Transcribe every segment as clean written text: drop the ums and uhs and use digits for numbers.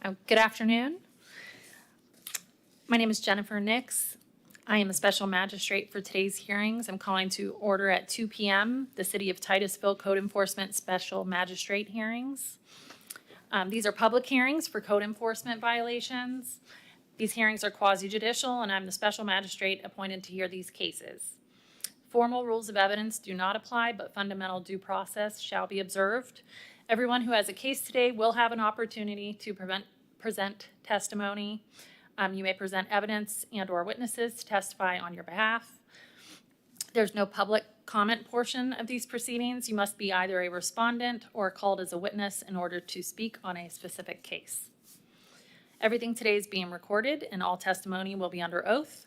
Good afternoon. My name is Jennifer Nix. I am a special magistrate for today's hearings. I'm calling to order at 2 p.m. the City of Titusville Code Enforcement Special Magistrate hearings. These are public hearings for code enforcement violations. These hearings are quasi-judicial, and I'm the special magistrate appointed to hear these cases. Formal rules of evidence do not apply, but fundamental due process shall be observed. Everyone who has a case today will have an opportunity to present testimony. You may present evidence and/or witnesses to testify on your behalf. There's no public comment portion of these proceedings. You must be either a respondent or called as a witness in order to speak on a specific case. Everything today is being recorded, and all testimony will be under oath.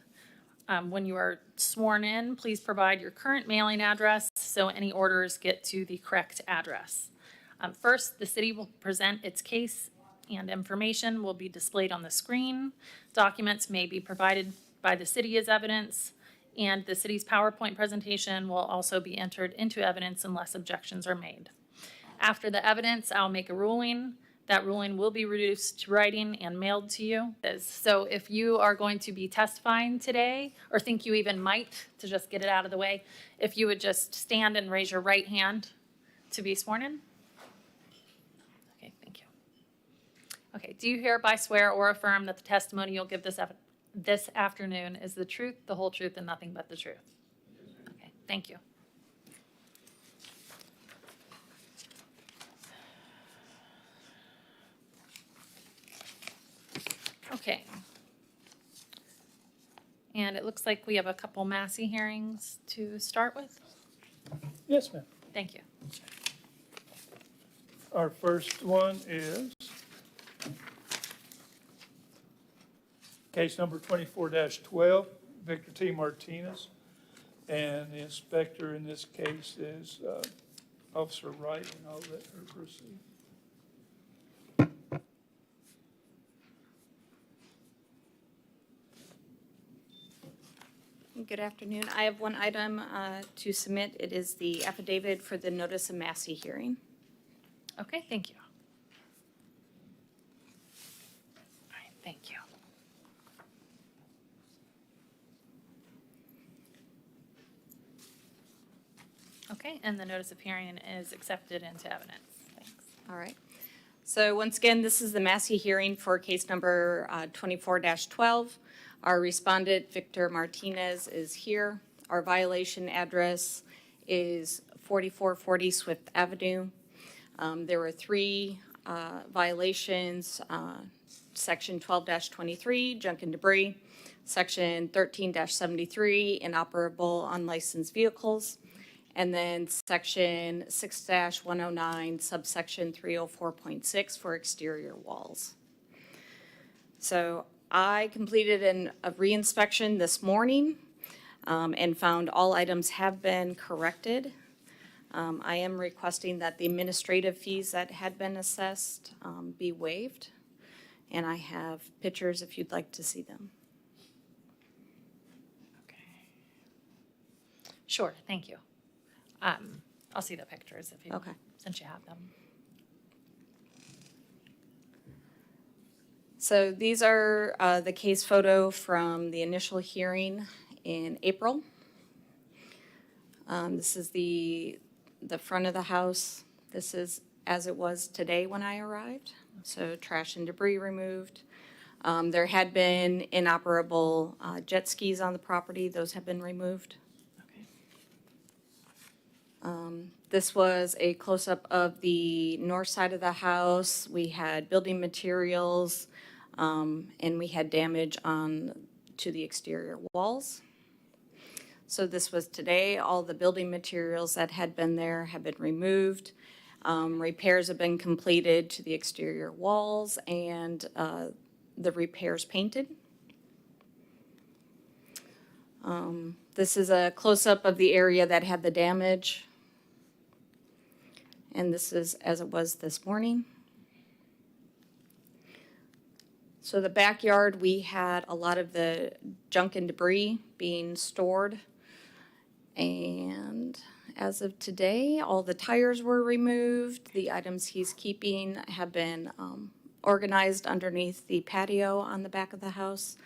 When you are sworn in, please provide your current mailing address so any orders get to the correct address. First, the city will present its case, and information will be displayed on the screen. Documents may be provided by the city as evidence, and the city's PowerPoint presentation will also be entered into evidence unless objections are made. After the evidence, I'll make a ruling. That ruling will be reduced to writing and mailed to you. So if you are going to be testifying today, or think you even might, to just get it out of the way, if you would just stand and raise your right hand to be sworn in. Okay, thank you. Okay, do you hereby swear or affirm that the testimony you'll give this afternoon is the truth, the whole truth, and nothing but the truth? Okay, thank you. Okay. And it looks like we have a couple Massey hearings to start with. Yes, ma'am. Thank you. Our first one is case number 24-12, Victor T. Martinez. And the inspector in this case is Officer Wright, and I'll let her proceed. Good afternoon. I have one item to submit. It is the affidavit for the notice of Massey hearing. Okay, thank you. All right, thank you. Okay, and the notice of hearing is accepted into evidence. Thanks. All right. So once again, this is the Massey hearing for case number 24-12. Our respondent, Victor Martinez, is here. Our violation address is 4440 Swift Avenue. There were three violations, section 12-23, junk and debris, section 13-73, inoperable unlicensed vehicles, and then section 6-109, subsection 304.6 for exterior walls. So I completed a reinspection this morning and found all items have been corrected. I am requesting that the administrative fees that had been assessed be waived, and I have pictures if you'd like to see them. Okay. Sure, thank you. I'll see the pictures if you, Okay. since you have them. So these are the case photo from the initial hearing in April. This is the front of the house. This is as it was today when I arrived. So trash and debris removed. There had been inoperable jet skis on the property. Those have been removed. Okay. This was a close-up of the north side of the house. We had building materials, and we had damage to the exterior walls. So this was today. All the building materials that had been there have been removed. Repairs have been completed to the exterior walls, and the repairs painted. This is a close-up of the area that had the damage. And this is as it was this morning. So the backyard, we had a lot of the junk and debris being stored. And as of today, all the tires were removed. The items he's keeping have been organized underneath the patio on the back of the house.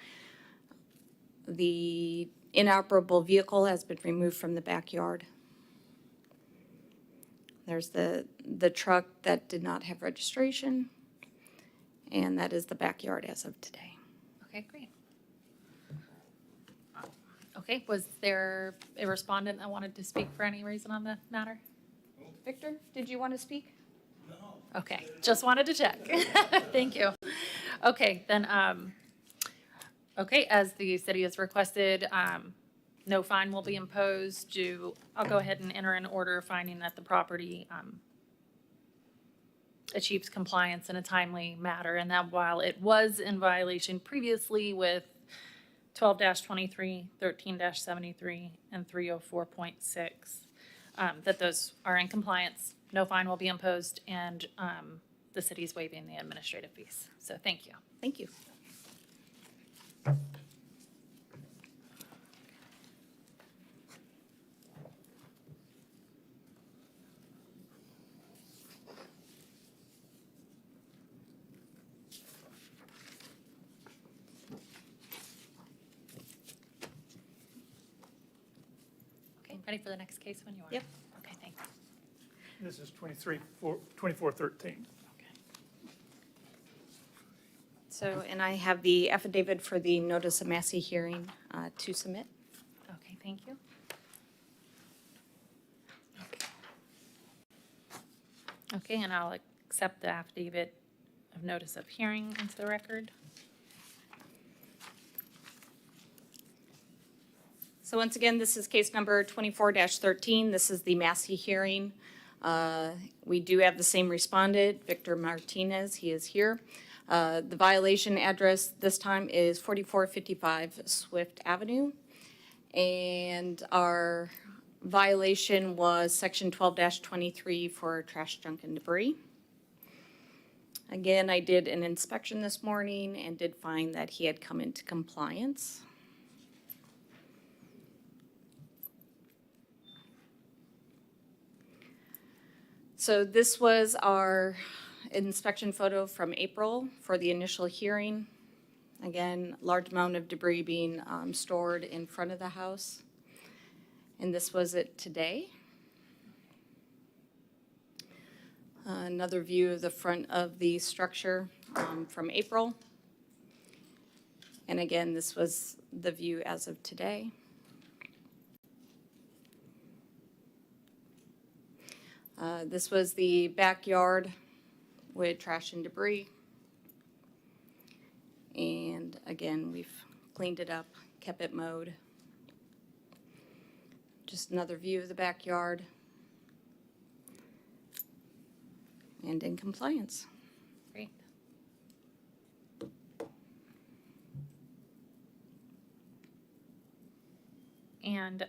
The inoperable vehicle has been removed from the backyard. There's the truck that did not have registration, and that is the backyard as of today. Okay, great. Okay, was there a respondent that wanted to speak for any reason on the matter? Victor, did you want to speak? Okay, just wanted to check. Thank you. Okay, then, okay, as the city has requested, no fine will be imposed. I'll go ahead and enter an order finding that the property achieves compliance in a timely manner, and that while it was in violation previously with 12-23, 13-73, and 304.6, that those are in compliance. No fine will be imposed, and the city's waiving the administrative fees. So thank you. Thank you. Okay, ready for the next case when you are? Yep. Okay, thanks. This is 2413. Okay. So, and I have the affidavit for the notice of Massey hearing to submit. Okay, thank you. Okay, and I'll accept the affidavit of notice of hearing into the record. So once again, this is case number 24-13. This is the Massey hearing. We do have the same respondent, Victor Martinez. He is here. The violation address this time is 4455 Swift Avenue. And our violation was section 12-23 for trash, junk, and debris. Again, I did an inspection this morning and did find that he had come into compliance. So this was our inspection photo from April for the initial hearing. Again, large amount of debris being stored in front of the house. And this was it today. Another view of the front of the structure from April. And again, this was the view as of today. This was the backyard with trash and debris. And again, we've cleaned it up, kept it mowed. Just another view of the backyard. And in compliance. Great. And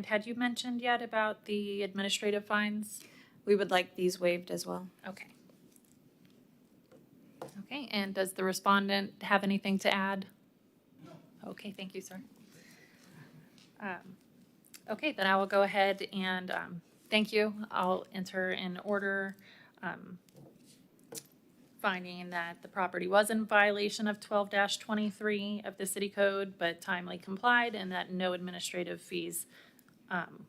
had you mentioned yet about the administrative fines? We would like these waived as well. Okay. Okay, and does the respondent have anything to add? No. Okay, thank you, sir. Okay, then I will go ahead and thank you. I'll enter an order finding that the property was in violation of 12-23 of the city code, but timely complied, and that no administrative fees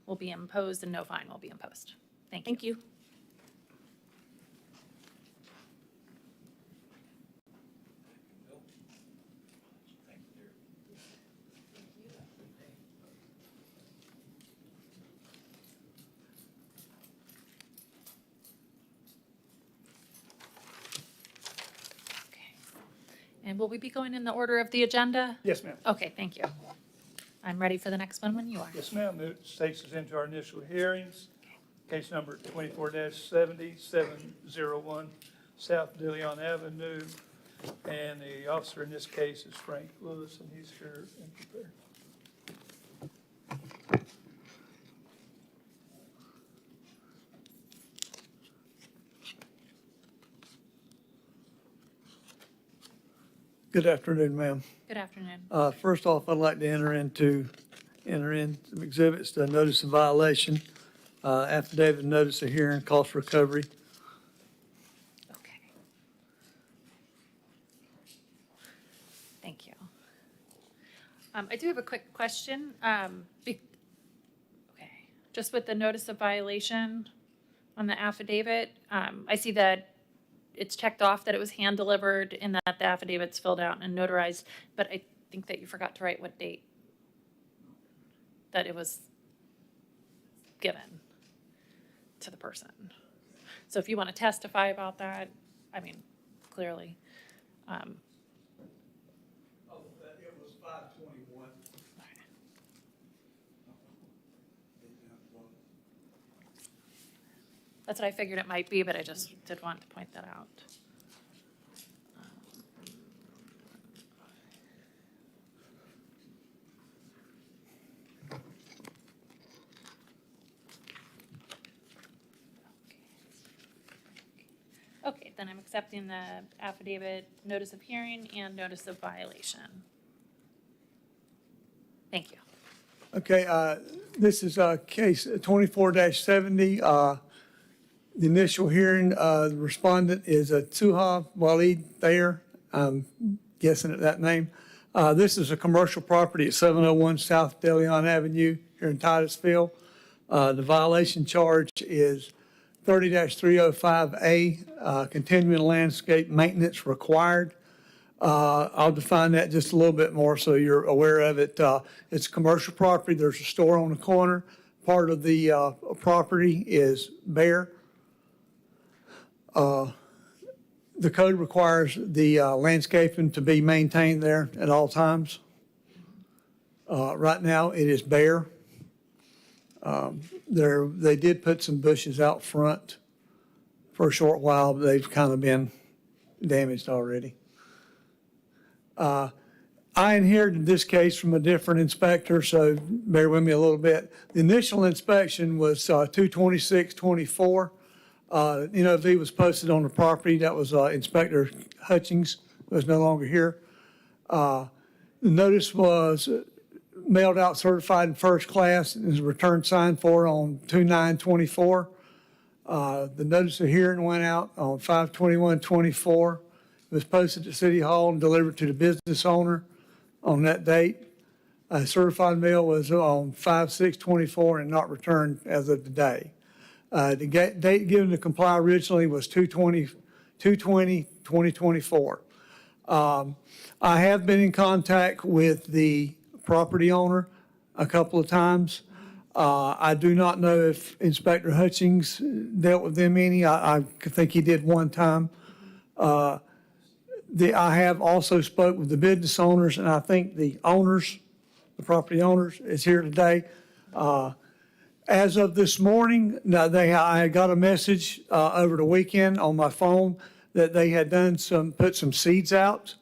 will be imposed and no fine will be imposed. Thank you. Thank you. Okay. And will we be going in the order of the agenda? Yes, ma'am. Okay, thank you. I'm ready for the next one when you are. Yes, ma'am. It takes us into our initial hearings. Case number 24-70, 701 South DeLeon Avenue. And the officer in this case is Frank Lewis, and he's here and prepared. Good afternoon, ma'am. Good afternoon. First off, I'd like to enter in some exhibits to notice of violation, affidavit, notice of hearing, cost recovery. Okay. I do have a quick question. Okay, just with the notice of violation on the affidavit, I see that it's checked off that it was hand delivered and that the affidavit's filled out and notarized, but I think that you forgot to write what date that it was given to the person. So if you want to testify about that, I mean, clearly. It was 5/21. That's what I figured it might be, but I just did want to point that out. Okay, then I'm accepting the affidavit, notice of hearing, and notice of violation. Thank you. Okay, this is case 24-70. The initial hearing, the respondent is Tuha Walid Thayer. I'm guessing at that name. This is a commercial property at 701 South De Leon Avenue here in Titusville. The violation charge is 30-305A, continuing landscape maintenance required. I'll define that just a little bit more so you're aware of it. It's a commercial property. There's a store on the corner. Part of the property is bare. The code requires the landscaping to be maintained there at all times. Right now, it is bare. They did put some bushes out front for a short while, but they've kind of been damaged already. I inherited this case from a different inspector, so bear with me a little bit. The initial inspection was 2/26/24. NOV was posted on the property. That was Inspector Hutchings, who is no longer here. The notice was mailed out certified in first class and is returned signed for on 2/9/24. The notice of hearing went out on 5/21/24. It was posted at City Hall and delivered to the business owner on that date. Certified mail was on 5/6/24 and not returned as of today. The date given to comply originally was 2/20/2024. I have been in contact with the property owner a couple of times. I do not know if Inspector Hutchings dealt with them any. I think he did one time. I have also spoke with the business owners, and I think the owners, the property owners, is here today. As of this morning, I got a message over the weekend on my phone that they had put some seeds out.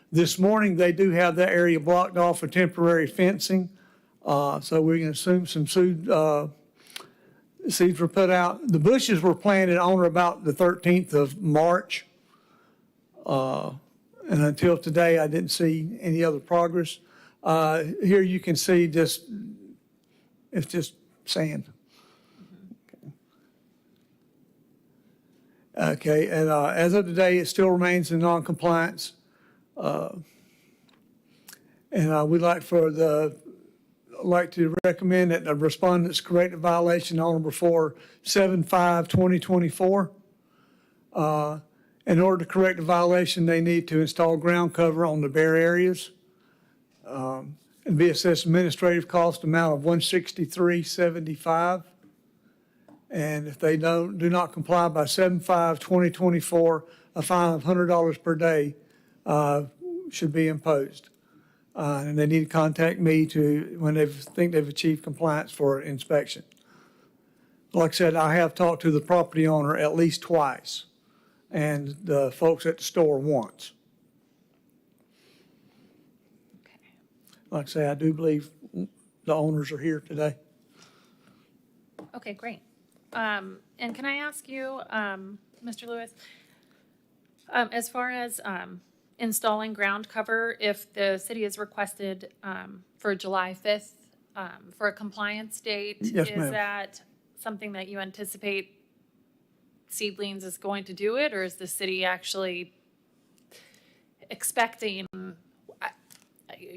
This morning, they do have that area blocked off with temporary fencing. So we can assume some seeds were put out. The bushes were planted on or about the 13th of March. And until today, I didn't see any other progress. Here you can see it's just sand. Okay, and as of today, it still remains in non-compliance. And we'd like to recommend that the respondents correct the violation on or before 7/5/2024. In order to correct the violation, they need to install ground cover on the bare areas and be assessed administrative cost amount of $163.75. And if they do not comply by 7/5/2024, a fine of $100 per day should be imposed. And they need to contact me when they think they've achieved compliance for inspection. Like I said, I have talked to the property owner at least twice and the folks at the store once. Okay. Like I say, I do believe the owners are here today. Okay, great. And can I ask you, Mr. Lewis, as far as installing ground cover, if the city has requested for July 5th for a compliance date, Yes, is ma'am. that something that you anticipate Seedlings is going to do it, or is the city actually expecting,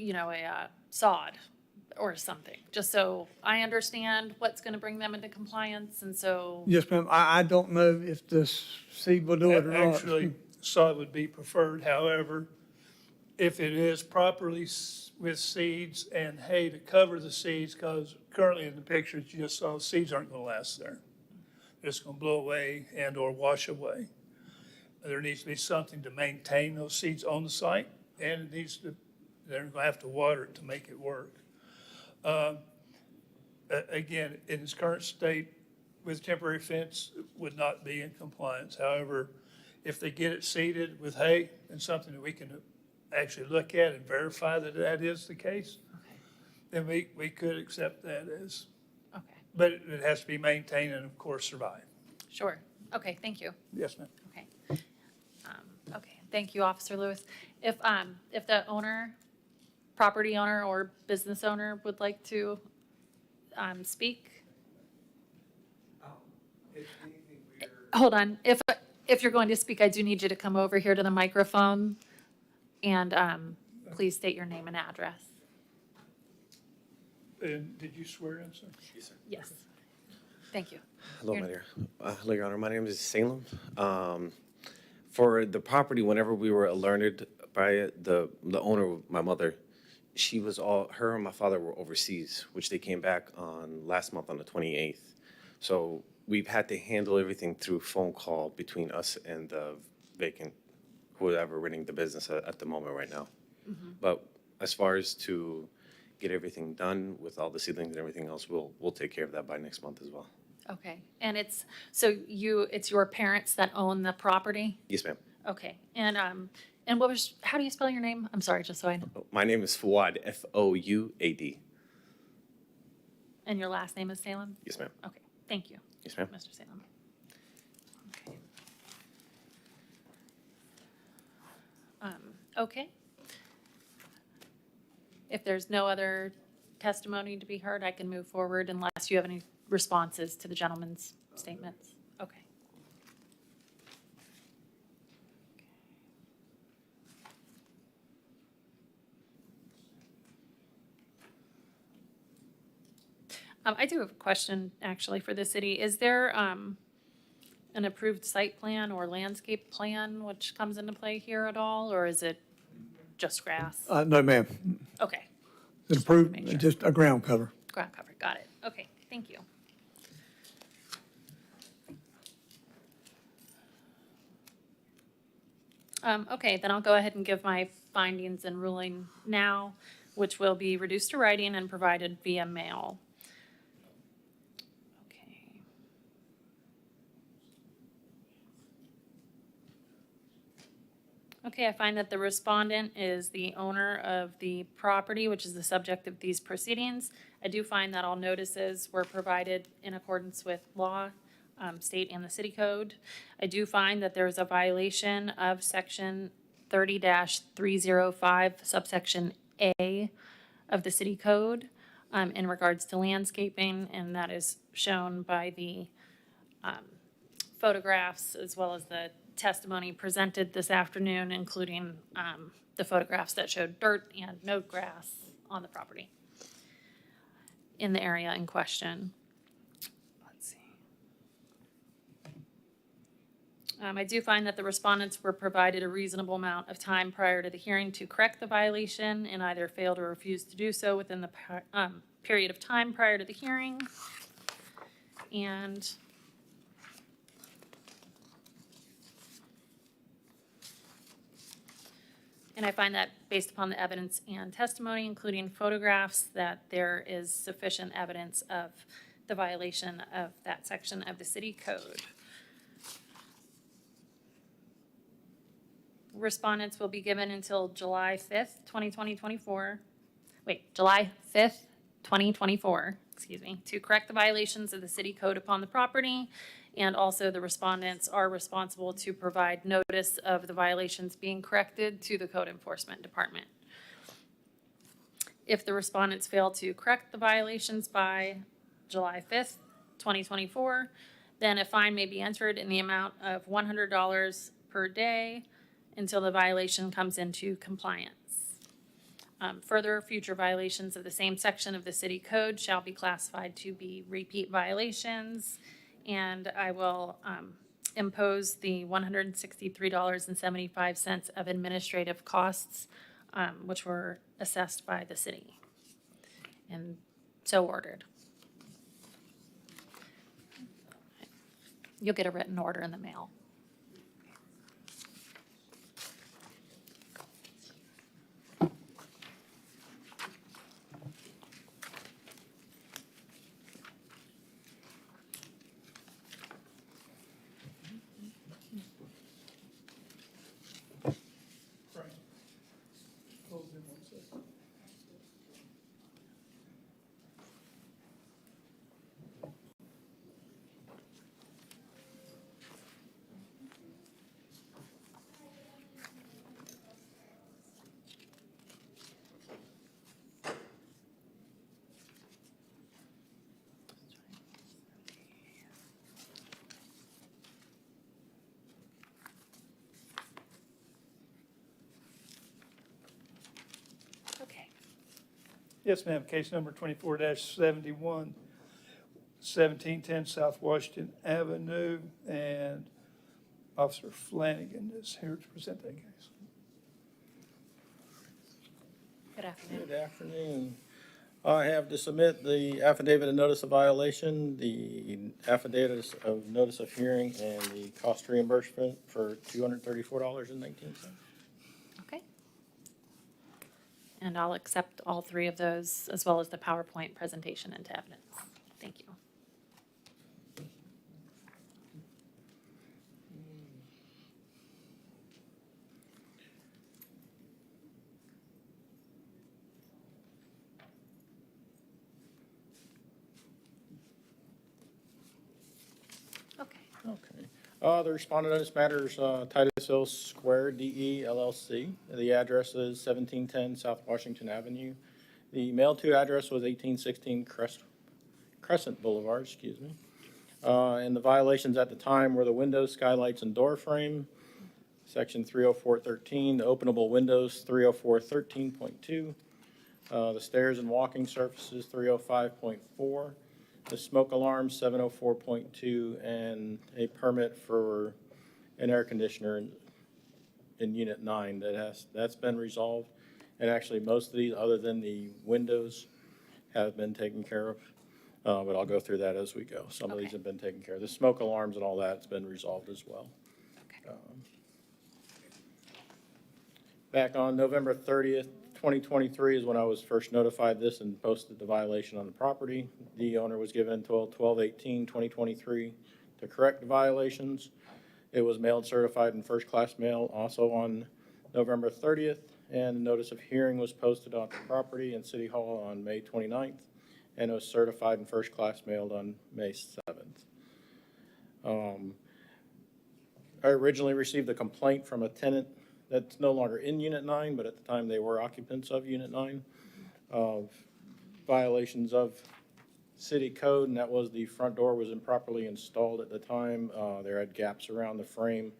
a sod or something, just so I understand what's going to bring them into compliance, and so, Yes, ma'am. I don't know if the seed will do it or not. Actually, sod would be preferred. However, if it is properly with seeds and hay to cover the seeds, because currently in the pictures you just saw, seeds aren't going to last there. They're just going to blow away and or wash away. There needs to be something to maintain those seeds on the site, and they're going to have to water it to make it work. Again, in its current state, with temporary fence, it would not be in compliance. However, if they get it seeded with hay and something that we can actually look at and verify that that is the case, then we could accept that as, okay, but it has to be maintained and of course survive. sure. Okay, thank you. Yes, ma'am. Okay. Okay, thank you, Officer Lewis. If the owner, property owner or business owner would like to speak? Hold on. If you're going to speak, I do need you to come over here to the microphone and please state your name and address. And did you swear in, sir? Yes, sir. Yes. Thank you. Hello, Your- my dear. Hello, Your Honor. My name is Salem. For the property, whenever we were alerted by it, the owner, my mother, her and my father were overseas, which they came back on last month on the 28th. So we've had to handle everything through phone call between us and the vacant, whoever running the business at the moment right now. But as far as to get everything done with all the seedlings and everything else, we'll take care of that by next month as well. Okay. And it's your parents that own the property? Yes, ma'am. Okay. And how do you spell your name? I'm sorry, just so I know. My name is Fouad, Fouad. And your last name is Salem? Yes, ma'am. Okay, thank you. Yes, ma'am. Mr. Salem. Okay. Okay. If there's no other testimony to be heard, I can move forward unless you have any responses to the gentleman's statements. Okay. I do have a question, actually, for the city. Is there an approved site plan or landscape plan which comes into play here at all, or is it just grass? No, ma'am. Okay, It's approved, Make sure. just a ground cover. ground cover, got it. Okay, thank you. Okay, then I'll go ahead and give my findings and ruling now, which will be reduced to writing and provided via mail. Okay. Okay, I find that the respondent is the owner of the property, which is the subject of these proceedings. I do find that all notices were provided in accordance with law, state and the city code. I do find that there is a violation of section 30-305 subsection A of the city code in regards to landscaping, and that is shown by the photographs as well as the testimony presented this afternoon, including the photographs that showed dirt and no grass on the property in the area in question. Let's see. I do find that the respondents were provided a reasonable amount of time prior to the hearing to correct the violation and either failed or refused to do so within the period of time prior to the hearing. And I find that based upon the evidence and testimony, including photographs, that there is sufficient evidence of the violation of that section of the city code. Respondents will be given until July 5th, 2024, to correct the violations of the city code upon the property. And also the respondents are responsible to provide notice of the violations being corrected to the code enforcement department. If the respondents fail to correct the violations by July 5th, 2024, then a fine may be entered in the amount of $100 per day until the violation comes into compliance. Further, future violations of the same section of the city code shall be classified to be repeat violations. And I will impose the $163.75 of administrative costs, which were assessed by the city. And so ordered. You'll get a written order in the mail. Frank, hold in 1 second. Okay. Yes, ma'am. Case number 24-71, 1710 South Washington Avenue, and Officer Flanagan is here to present that case. Good afternoon. Good afternoon. I have to submit the affidavit of notice of violation, the affidavit of notice of hearing, and the cost reimbursement for $234.19. Okay. And I'll accept all three of those as well as the PowerPoint presentation into evidence. Thank you. Okay. Okay. The respondent on this matter is Titusville Square DE LLC. The address is 1710 South Washington Avenue. The mail-to address was 1816 Crescent Boulevard, excuse me. And the violations at the time were the windows, skylights, and door frame, section 304.13, the openable windows, 304.13.2, the stairs and walking surfaces, 305.4, the smoke alarm, 704.2, and a permit for an air conditioner in Unit 9 that's been resolved. And actually, most of these, other than the windows, have been taken care of. But I'll go through that as we go. Some of these Okay. have been taken care of. The smoke alarms and all that's been resolved as well. Okay. Back on November 30th, 2023 is when I was first notified this and posted the violation on the property. The owner was given until 12/18/2023 to correct the violations. It was mailed certified in first-class mail also on November 30th, and the notice of hearing was posted on the property in City Hall on May 29th, and it was certified in first-class mailed on May 7th. I originally received a complaint from a tenant that's no longer in Unit 9, but at the time they were occupants of Unit 9, of violations of city code, and that was the front door was improperly installed at the time. There had gaps around the frame,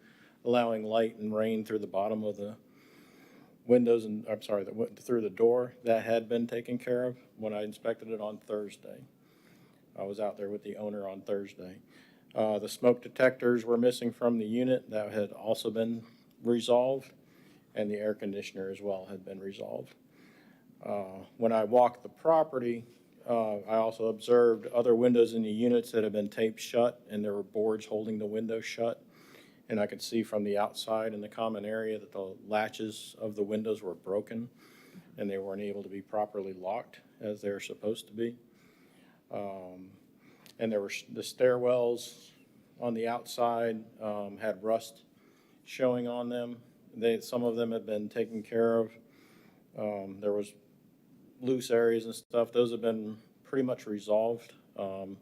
allowing light and rain through the bottom of the windows and, I'm sorry, through the door. That had been taken care of when I inspected it on Thursday. I was out there with the owner on Thursday. The smoke detectors were missing from the unit. That had also been resolved, and the air conditioner as well had been resolved. When I walked the property, I also observed other windows in the units that had been taped shut, and there were boards holding the windows shut. And I could see from the outside in the common area that the latches of the windows were broken, and they weren't able to be properly locked as they're supposed to be. And there were the stairwells on the outside had rust showing on them. Some of them had been taken care of. There was loose areas and stuff. Those have been pretty much resolved. But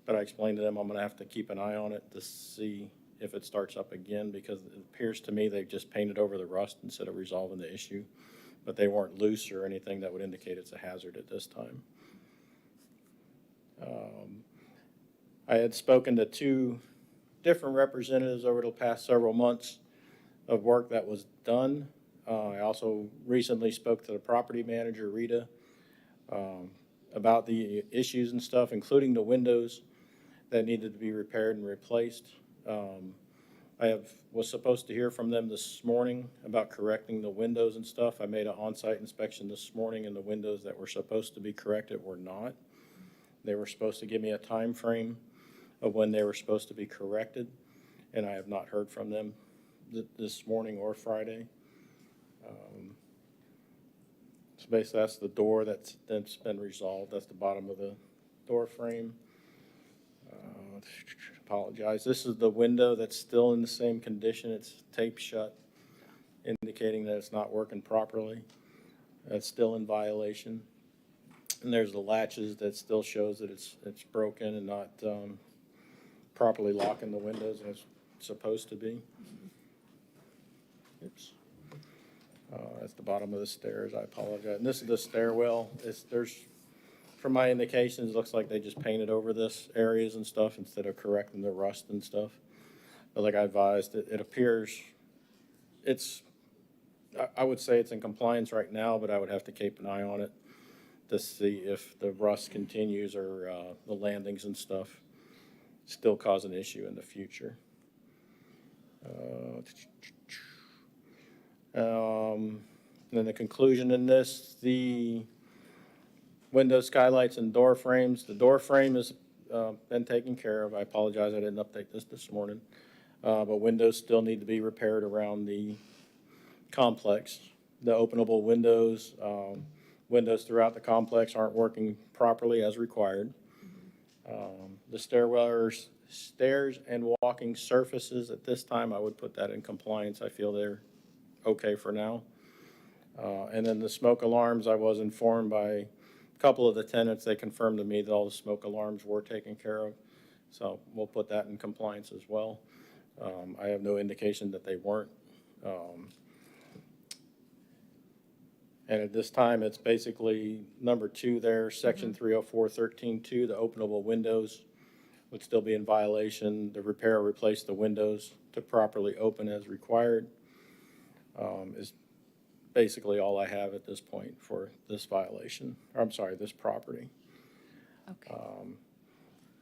I explained to them I'm going to have to keep an eye on it to see if it starts up again, because it appears to me they've just painted over the rust instead of resolving the issue. But they weren't loose or anything that would indicate it's a hazard at this time. I had spoken to two different representatives over the past several months of work that was done I also recently spoke to the property manager, Rita, about the issues and stuff, including the windows that needed to be repaired and replaced. Was supposed to hear from them this morning about correcting the windows and stuff. I made an on-site inspection this morning, and the windows that were supposed to be corrected were not. They were supposed to give me a time frame of when they were supposed to be corrected, and I have not heard from them this morning or Friday. So basically, that's the door that's been resolved. That's the bottom of the door frame. Apologize. This is the window that's still in the same condition. It's taped shut, indicating that it's not working properly. It's still in violation. And there's the latches that still shows that it's broken and not properly locking the windows as it's supposed to be. Oops. That's the bottom of the stairs. I apologize. And this is the stairwell. From my indications, it looks like they just painted over this areas and stuff instead of correcting the rust and stuff. But like I advised, it appears I would say it's in compliance right now, but I would have to keep an eye on it to see if the rust continues or the landings and stuff still cause an issue in the future. Then the conclusion in this, the window skylights and door frames. The door frame has been taken care of. I apologize, I didn't update this morning. But windows still need to be repaired around the complex. The openable windows, windows throughout the complex aren't working properly as required. The stairs and walking surfaces, at this time, I would put that in compliance. I feel they're okay for now. And then the smoke alarms, I was informed by a couple of the tenants, they confirmed to me that all the smoke alarms were taken care of. So we'll put that in compliance as well. I have no indication that they weren't. And at this time, it's basically number 2 there, section 304.13.2, the openable windows would still be in violation. The repair or replace the windows to properly open as required is basically all I have at this point for this violation, or I'm sorry, this property. Okay.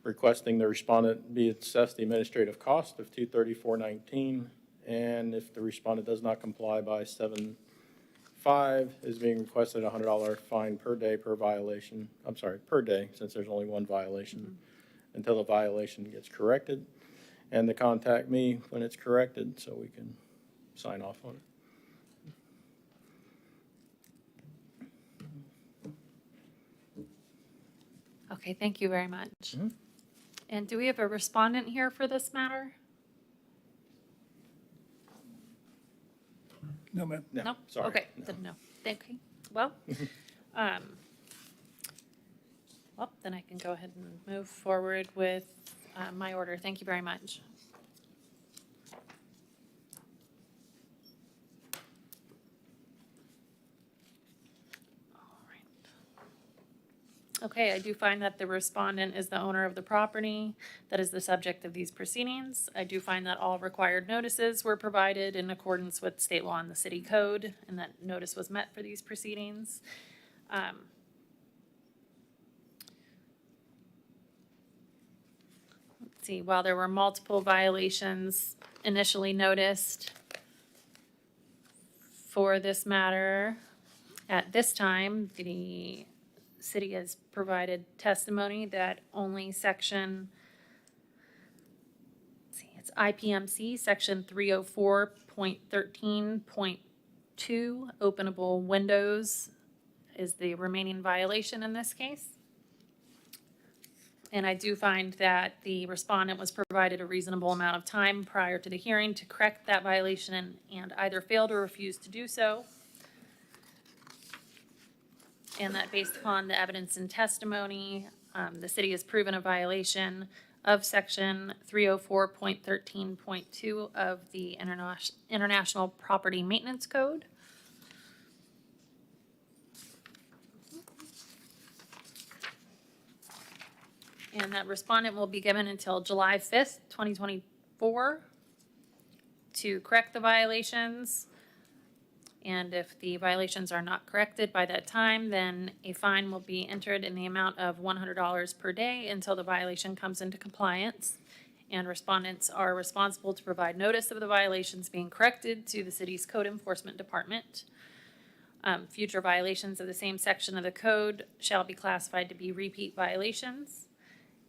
Requesting the respondent be assessed the administrative cost of $234.19, and if the respondent does not comply by 7/5, is being requested a $100 fine per day per violation. I'm sorry, per day, since there's only one violation, until the violation gets corrected, and to contact me when it's corrected so we can sign off on it. Okay, thank you very much. And do we have a respondent here for this matter? No, ma'am. No, Nope. sorry. Okay, No. then no. Thank you. Well, then I can go ahead and move forward with my order. Thank you very much. All right. Okay, I do find that the respondent is the owner of the property that is the subject of these proceedings. I do find that all required notices were provided in accordance with state law and the city code, and that notice was met for these proceedings. Let's see, while there were multiple violations initially noticed for this matter, at this time, the city has provided testimony that only section, it's IPMC, section 304.13.2, openable windows is the remaining violation in this case. And I do find that the respondent was provided a reasonable amount of time prior to the hearing to correct that violation and either failed or refused to do so. And that based upon the evidence and testimony, the city has proven a violation of section 304.13.2 of the International Property Maintenance Code. And that respondent will be given until July 5th, 2024 to correct the violations. And if the violations are not corrected by that time, then a fine will be entered in the amount of $100 per day until the violation comes into compliance. And respondents are responsible to provide notice of the violations being corrected to the city's code enforcement department. Future violations of the same section of the code shall be classified to be repeat violations.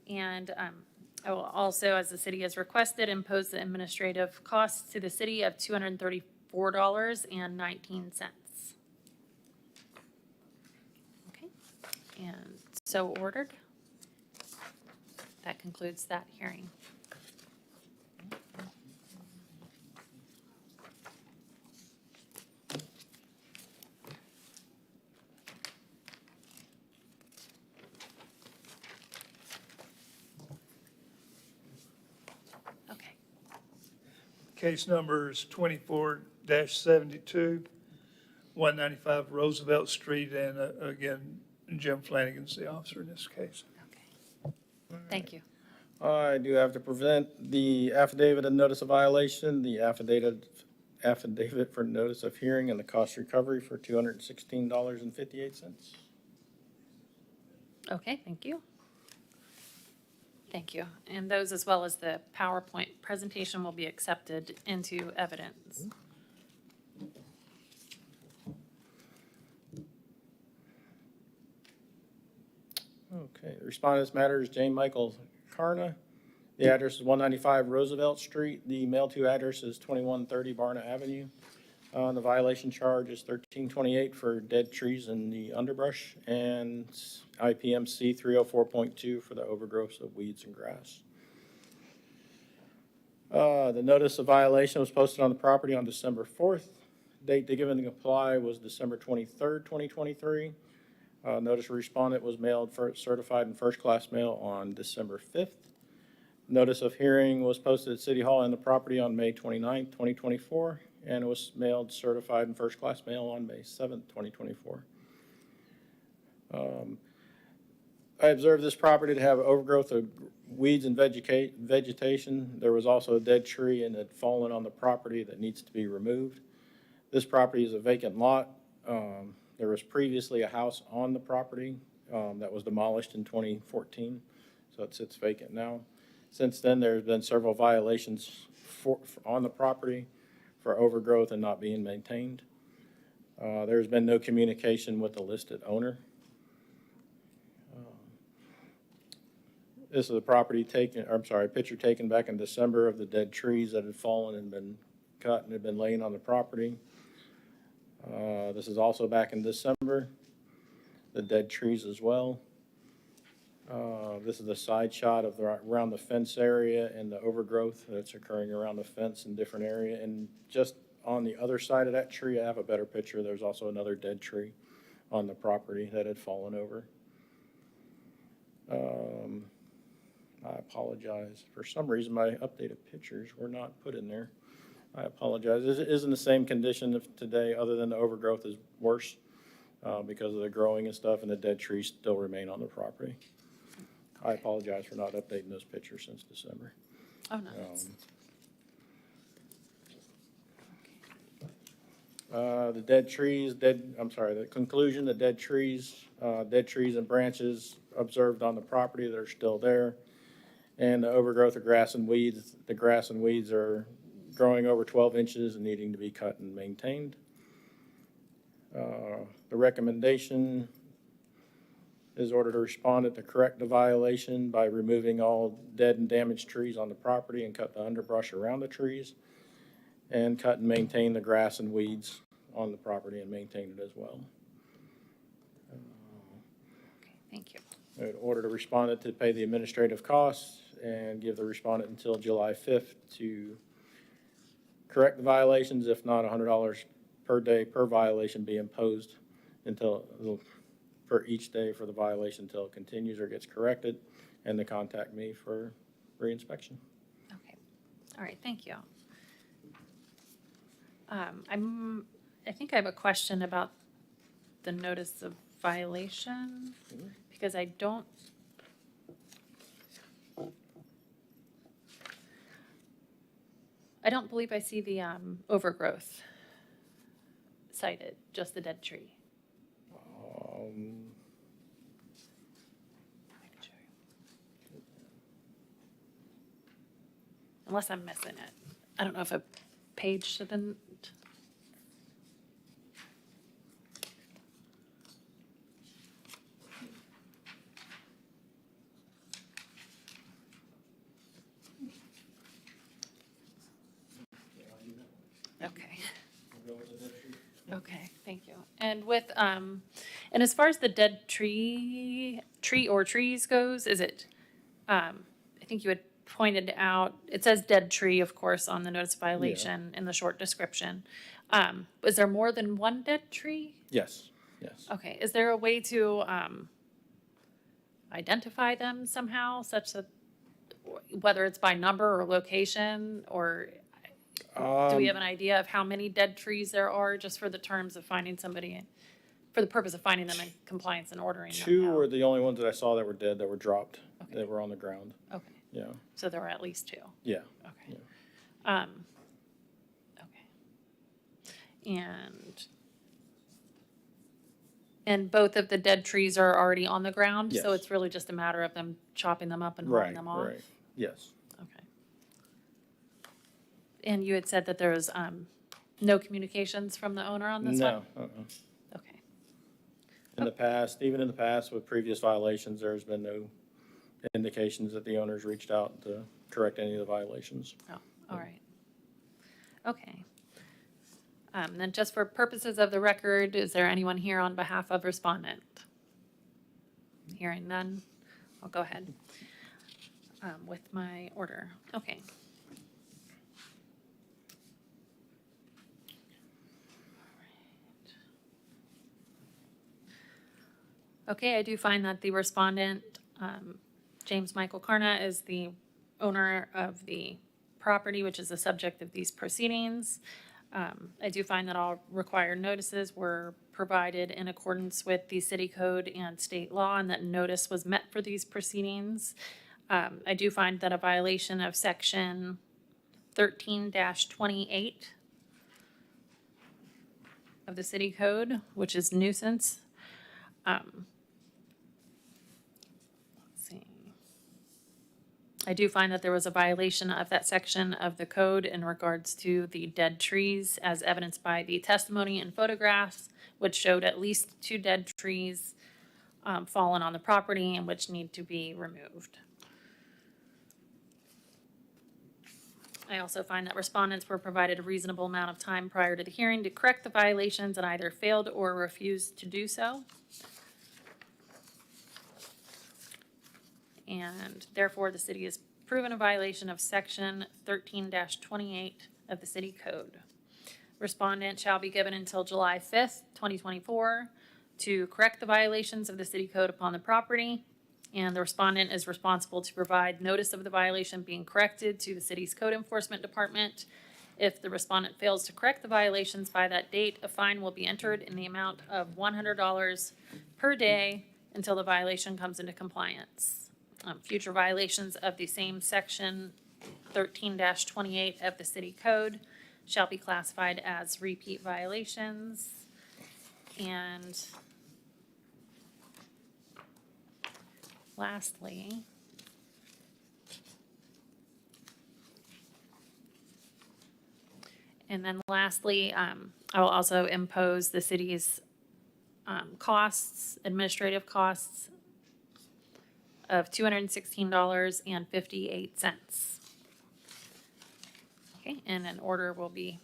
And I will also, as the city has requested, impose the administrative costs to the city of $234.19. Okay, and so ordered. That concludes that hearing. Okay. Case numbers 24-72, 195 Roosevelt Street, and again, Jim Flanagan's the officer in this case. Okay. Thank you. I do have to present the affidavit of notice of violation, the affidavit for notice of hearing, and the cost recovery for $216.58. Okay, thank you. Thank you. And those, as well as the PowerPoint presentation, will be accepted into evidence. Okay, the respondent's matter is Jane Michael Carna. The address is 195 Roosevelt Street. The mail-to address is 2130 Barna Avenue. The violation charge is $13.28 for dead trees in the underbrush, and IPMC 304.2 for the overgrowth of weeds and grass. The notice of violation was posted on the property on December 4th. Date to give and comply was December 23rd, 2023. Notice of respondent was mailed for certified and first-class mail on December 5th. Notice of hearing was posted at City Hall and the property on May 29th, 2024, and it was mailed certified and first-class mail on May 7th, 2024. I observed this property to have overgrowth of weeds and vegetation. There was also a dead tree and had fallen on the property that needs to be removed. This property is a vacant lot. There was previously a house on the property that was demolished in 2014, so it sits vacant now. Since then, there's been several violations on the property for overgrowth and not being maintained. There's been no communication with the listed owner. This is a picture taken back in December of the dead trees that had fallen and been cut and had been laying on the property. This is also back in December, the dead trees as well. This is a side shot of around the fence area and the overgrowth that's occurring around the fence in different area. And just on the other side of that tree, I have a better picture. There's also another dead tree on the property that had fallen over. I apologize. For some reason, my updated pictures were not put in there. I apologize. It is in the same condition of today, other than the overgrowth is worse because of the growing and stuff, and the dead trees still remain on the property. I apologize for not updating those pictures since December. Oh, no. The dead trees, the conclusion, the dead trees and branches observed on the property that are still there, and the overgrowth of grass and weeds. The grass and weeds are growing over 12 inches and needing to be cut and maintained. The recommendation is ordered to respondent to correct the violation by removing all dead and damaged trees on the property and cut the underbrush around the trees, and cut and maintain the grass and weeds on the property and maintain it as well. Okay, thank you. In order to respondent to pay the administrative costs and give the respondent until July 5th to correct the violations. If not, $100 per day per violation be imposed for each day for the violation until it continues or gets corrected, and to contact me for reinspection. Okay, all right, thank you. I think I have a question about the notice of violation, because I don't believe I see the overgrowth cited, just the dead tree? Unless I'm missing it. I don't know if a page shouldn't. Okay. Okay, thank you. And with, and as far as the dead tree or trees goes, is it, I think you had pointed out, it says dead tree, of course, on the notice of violation in the short description. Is there more than one dead tree? Yes, yes. Okay, is there a way to, identify them somehow, such that, whether it's by number or location, or do we have an idea of how many dead trees there are, just for the terms of finding somebody, for the purpose of finding them in compliance and ordering them Two out? were the only ones that I saw that were dead, that were dropped, that were on the ground. Okay, Yeah, so there were at least two. yeah. Okay. Yeah. Okay. And both of the dead trees are already on the ground? So Yes. it's really just a matter of them chopping them up and hauling Right, them off? right. Yes. Okay. And you had said that there was, no communications from the owner on this one? No. Okay, In the past, even in the past with previous violations, there's been no indications that the owners reached out to correct any of the violations. oh, all right. Okay. Then just for purposes of the record, is there anyone here on behalf of respondent? Hearing none, I'll go ahead with my order. Okay. Okay, I do find that the respondent, James Michael Carna, is the owner of the property, which is the subject of these proceedings. I do find that all required notices were provided in accordance with the city code and state law, and that notice was met for these proceedings. I do find that a violation of section 13-28 of the city code, which is nuisance. Let's see. I do find that there was a violation of that section of the code in regards to the dead trees, as evidenced by the testimony and photographs, which showed at least 2 dead trees fallen on the property and which need to be removed. I also find that respondents were provided a reasonable amount of time prior to the hearing to correct the violations and either failed or refused to do so. And therefore, the city has proven a violation of section 13-28 of the city code. Respondent shall be given until July 5th, 2024 to correct the violations of the city code upon the property. And the respondent is responsible to provide notice of the violation being corrected to the city's code enforcement department. If the respondent fails to correct the violations by that date, a fine will be entered in the amount of $100 per day until the violation comes into compliance. Future violations of the same section 13-28 of the city code shall be classified as repeat violations. And lastly, I will also impose the city's costs, administrative costs of $216.58. Okay, and an order will be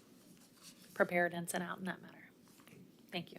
prepared and sent out in that matter. Thank you.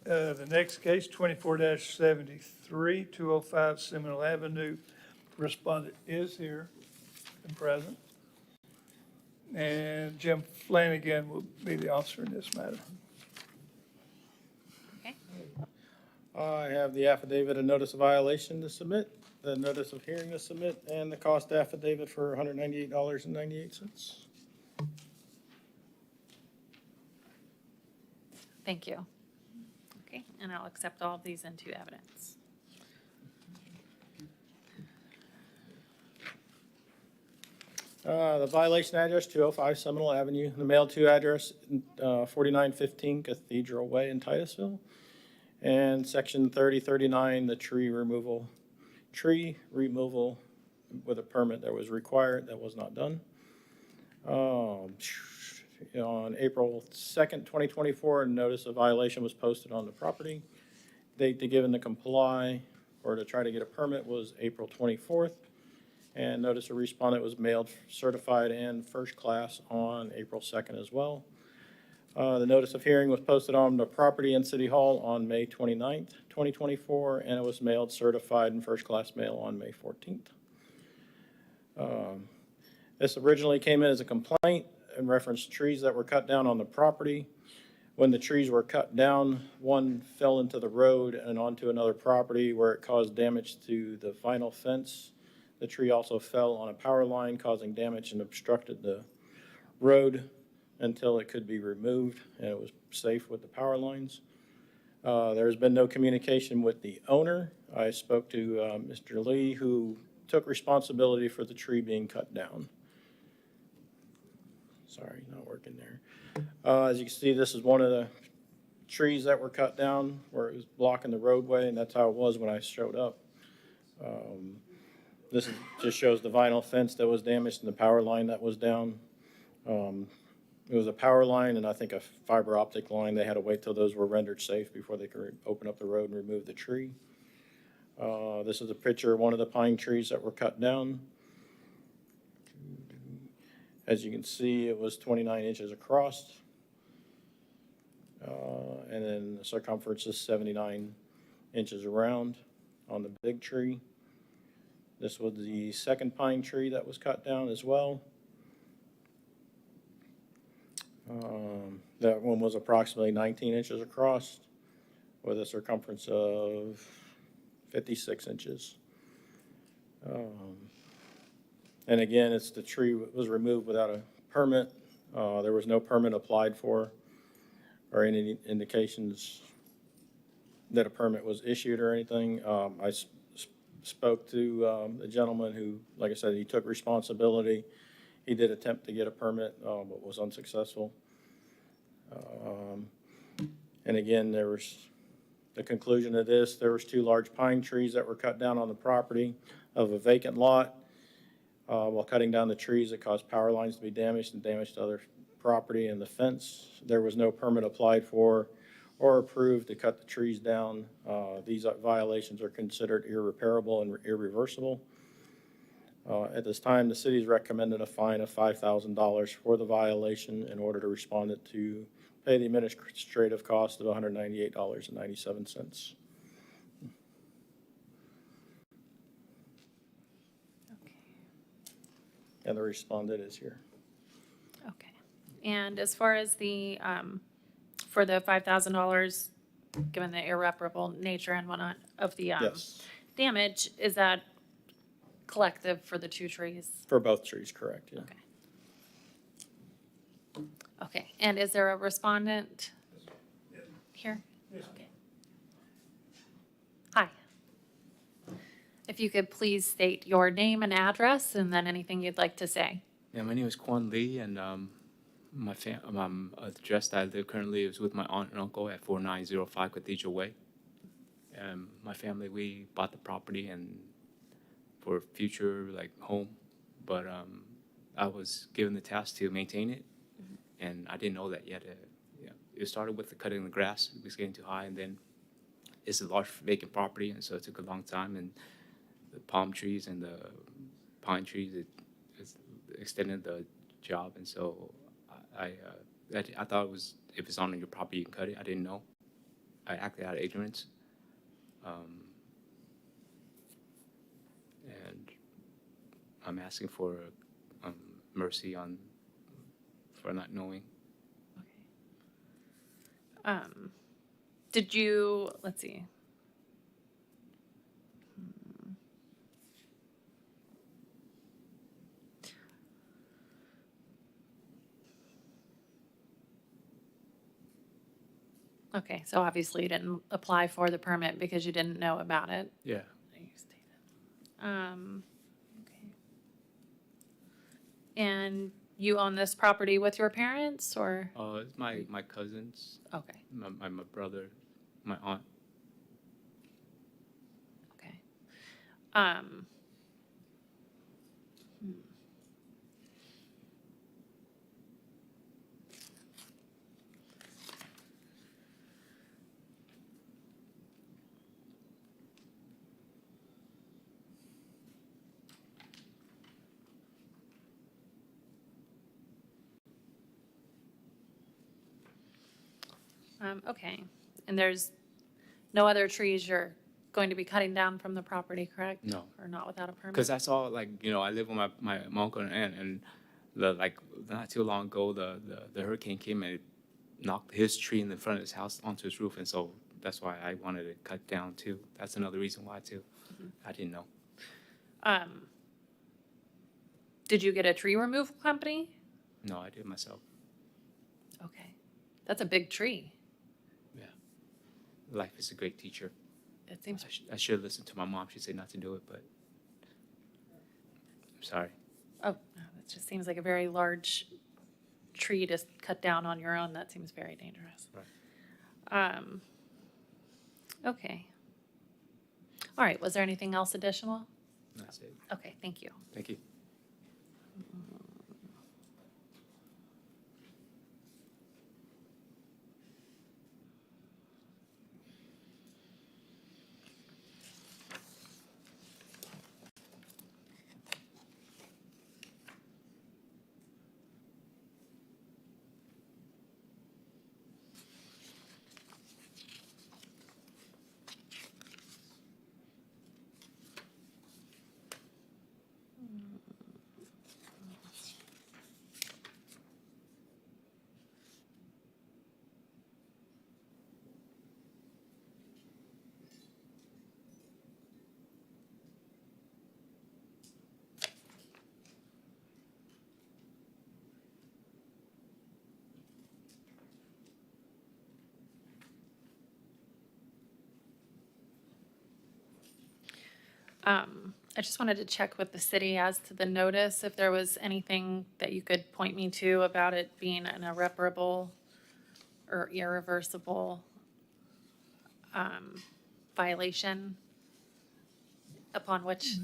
The next case, 24-73, 205 Seminole Avenue. Respondent is here and present. And Jim Flanagan will be the officer in this matter. Okay. I have the affidavit of notice of violation to submit, the notice of hearing to submit, and the cost affidavit for $198.98. Thank you. Okay, and I'll accept all of these into evidence. The violation address, 205 Seminole Avenue. The mail to address, 4915 Cathedral Way in Titusville. And section 3039, the tree removal with a permit that was required, that was not done. On April 2nd, 2024, a notice of violation was posted on the property. Date to give in to comply or to try to get a permit was April 24th. And notice of respondent was mailed certified and first class on April 2nd as well. The notice of hearing was posted on the property in City Hall on May 29th, 2024, and it was mailed certified and first class mail on May 14th. This originally came in as a complaint in reference to trees that were cut down on the property. When the trees were cut down, one fell into the road and onto another property where it caused damage to the vinyl fence. The tree also fell on a power line, causing damage and obstructed the road until it could be removed and it was safe with the power lines. There's been no communication with the owner. I spoke to Mr. Lee, who took responsibility for the tree being cut down. Sorry, not working there. As you can see, this is one of the trees that were cut down where it was blocking the roadway, and that's how it was when I showed up. This just shows the vinyl fence that was damaged and the power line that was down. It was a power line and I think a fiber optic line. They had to wait till those were rendered safe before they could open up the road and remove the tree. This is a picture of one of the pine trees that were cut down. As you can see, it was 29 inches across. And then the circumference is 79 inches around on the big tree. This was the second pine tree that was cut down as well. That one was approximately 19 inches across with a circumference of 56 inches. And again, it's the tree was removed without a permit. There was no permit applied for or any indications that a permit was issued or anything. I spoke to the gentleman who, like I said, he took responsibility. He did attempt to get a permit, but was unsuccessful. And again, there was the conclusion of this. There was 2 large pine trees that were cut down on the property of a vacant lot. While cutting down the trees, it caused power lines to be damaged and damaged other property and the fence. There was no permit applied for or approved to cut the trees down. These violations are considered irreparable and irreversible. At this time, the city's recommended a fine of $5,000 for the violation in order to respondent to pay the administrative cost of $198.97. And the respondent is here. Okay. And as far as the, for the $5,000, given the irreparable nature and whatnot of the Yes, damage, is that collective for the 2 trees? for both trees, correct, yeah. Okay. Okay, and is there a respondent here? Okay. Hi. If you could please state your name and address and then anything you'd like to say. Yeah, my name is Quan Lee, and my address that I live currently is with my aunt and uncle at 4905 Cathedral Way. My family, we bought the property and for future home, but I was given the task to maintain it, and I didn't know that yet. It started with the cutting the grass; it was getting too high, and then it's a large vacant property, and so it took a long time. And the palm trees and the pine trees, it extended the job, and so I thought it was if it's on your property you can cut it. I didn't know, I acted out of ignorance. And I'm asking for mercy for not knowing. Did you, let's see. Okay, so obviously you didn't apply for the permit because you didn't know about it. Yeah. You stated. Okay. And you own this property with your parents or? It's my cousins, Okay, my brother, my aunt. okay. Okay, and there's no other trees you're going to be cutting down from the property, correct? No. Or not without a permit? Because I saw, like, I live with my uncle and aunt, and not too long ago, the hurricane came and it knocked his tree in the front of his house onto his roof, and so that's why I wanted to cut down too. That's another reason why too. I didn't know. Did you get a tree removal company? No, I did it myself. Okay, that's a big tree. Yeah. Life is a great teacher. It seems, I should listen to my mom. She said not to do it, but I'm sorry. oh, no, that just seems like a very large tree to cut down on your own. That seems very dangerous. Right. Okay. All right, was there anything else additional? That's it. Okay, thank you. Thank you. I just wanted to check with the city as to the notice, if there was anything that you could point me to about it being an irreparable or irreversible violation upon which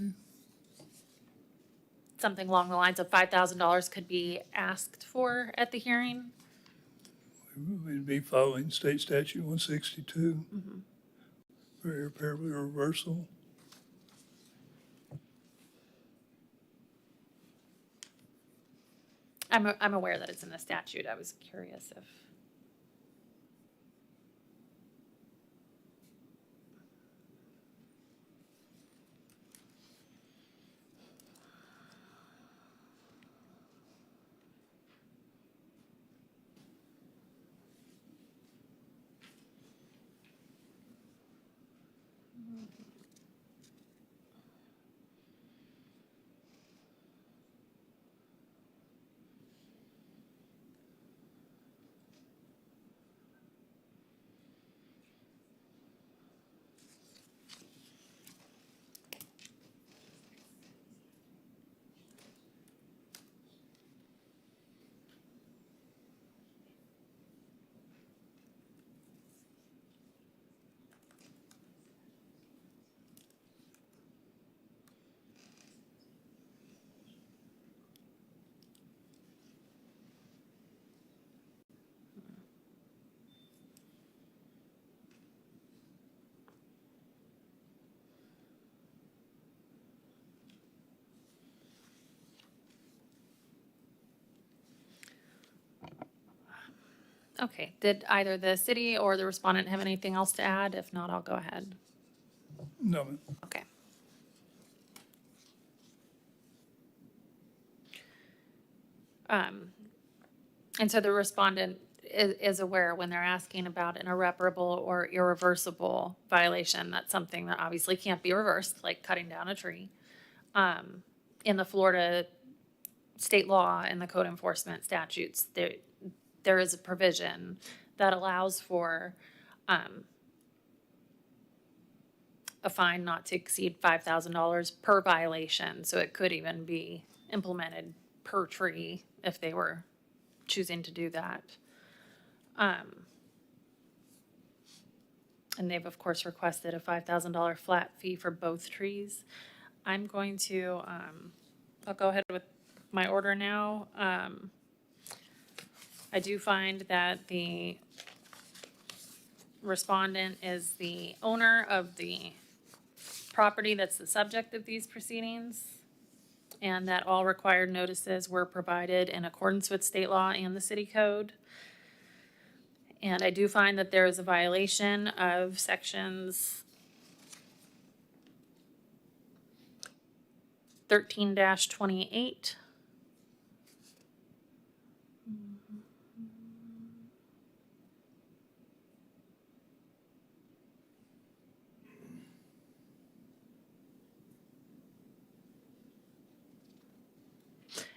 something along the lines of $5,000 could be asked for at the hearing. We'd be following state statute 162 for irreparable reversal. I'm aware that it's in the statute. I was curious if. Okay, did either the city or the respondent have anything else to add? If not, I'll go ahead. No, ma'am. Okay. And so the respondent is aware when they're asking about an irreparable or irreversible violation, that's something that obviously can't be reversed, like cutting down a tree. In the Florida state law and the code enforcement statutes, there is a provision that allows for a fine not to exceed $5,000 per violation. So it could even be implemented per tree if they were choosing to do that. And they've, of course, requested a $5,000 flat fee for both trees. I'm going to, I'll go ahead with my order now. I do find that the respondent is the owner of the property that's the subject of these proceedings, and that all required notices were provided in accordance with state law and the city code. And I do find that there is a violation of sections 13-28.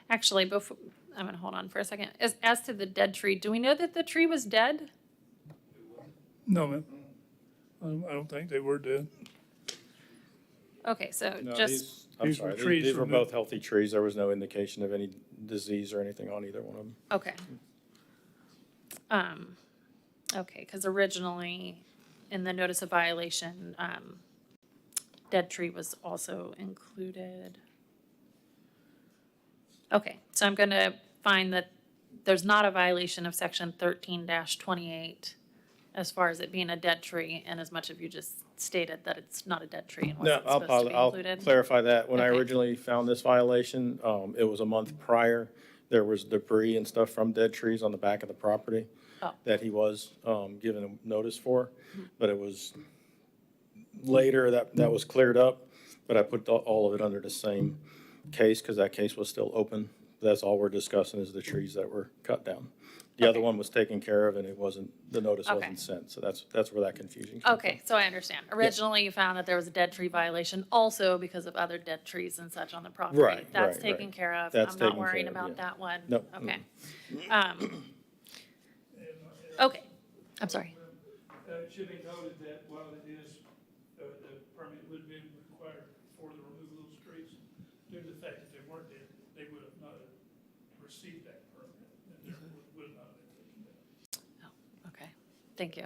Actually, before, I'm gonna hold on for a second. As to the dead tree, do we know that the tree was dead? No, ma'am. I don't think they were dead. Okay, so No, just, I'm These were sorry, trees these were from the- both healthy trees. There was no indication of any disease or anything on either one of them. okay. Okay, because originally in the notice of violation, dead tree was also included. Okay, so I'm gonna find that there's not a violation of section 13-28 as far as it being a dead tree, and as much of you just stated that it's not a dead tree and No, wasn't supposed to be I'll included. clarify that. When I Okay. originally found this violation, it was a month prior. There was debris and stuff from dead trees on the back of the property Oh. that he was given a notice for. But it was later that was cleared up, but I put all of it under the same case because that case was still open. That's all we're discussing is the trees that were cut down. The other Okay. one was taken care of and it wasn't, the notice Okay. wasn't sent. So that's where that confusion came from. Okay, so I understand. Originally, you found that there was a dead tree violation also because of other dead trees and such on the property. Right, That's right, taken right. care of. That's I'm not taken worrying care of, about yeah. that one. Nope, Okay. Okay, I'm sorry. It should be noted that while it is, the permit would have been required for the removal of those trees, due to the fact that they weren't dead, they would have not received that permit, and therefore would not have been taken down. Okay, thank you.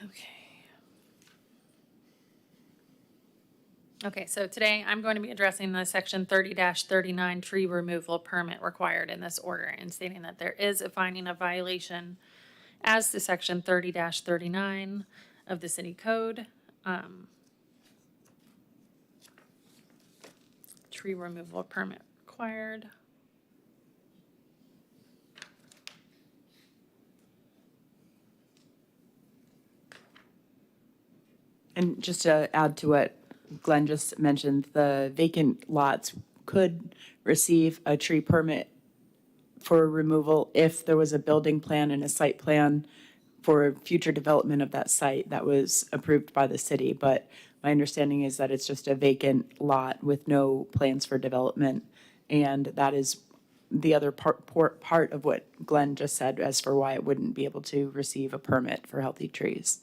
Okay. Okay, so today I'm going to be addressing the section 30-39 tree removal permit required in this order and stating that there is a finding of violation as to section 30-39 of the city code. Tree removal permit required. And just to add to what Glenn just mentioned, the vacant lots could receive a tree permit for removal if there was a building plan and a site plan for future development of that site that was approved by the city. But my understanding is that it's just a vacant lot with no plans for development. And that is the other part of what Glenn just said as for why it wouldn't be able to receive a permit for healthy trees.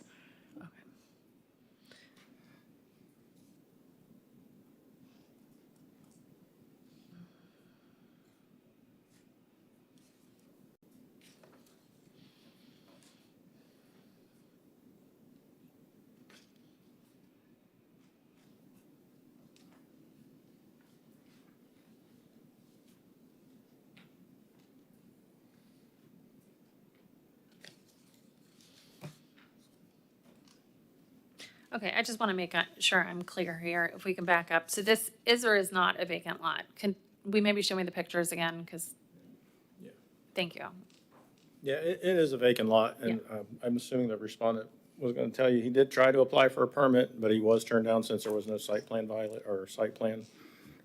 Okay, I just want to make sure I'm clear here, if we can back up. So this is or is not a vacant lot? Can we maybe show me the pictures again, because Thank you. Yeah, it is a vacant lot, and I'm assuming the respondent was going to tell you, he did try to apply for a permit, but he was turned down since there was no site plan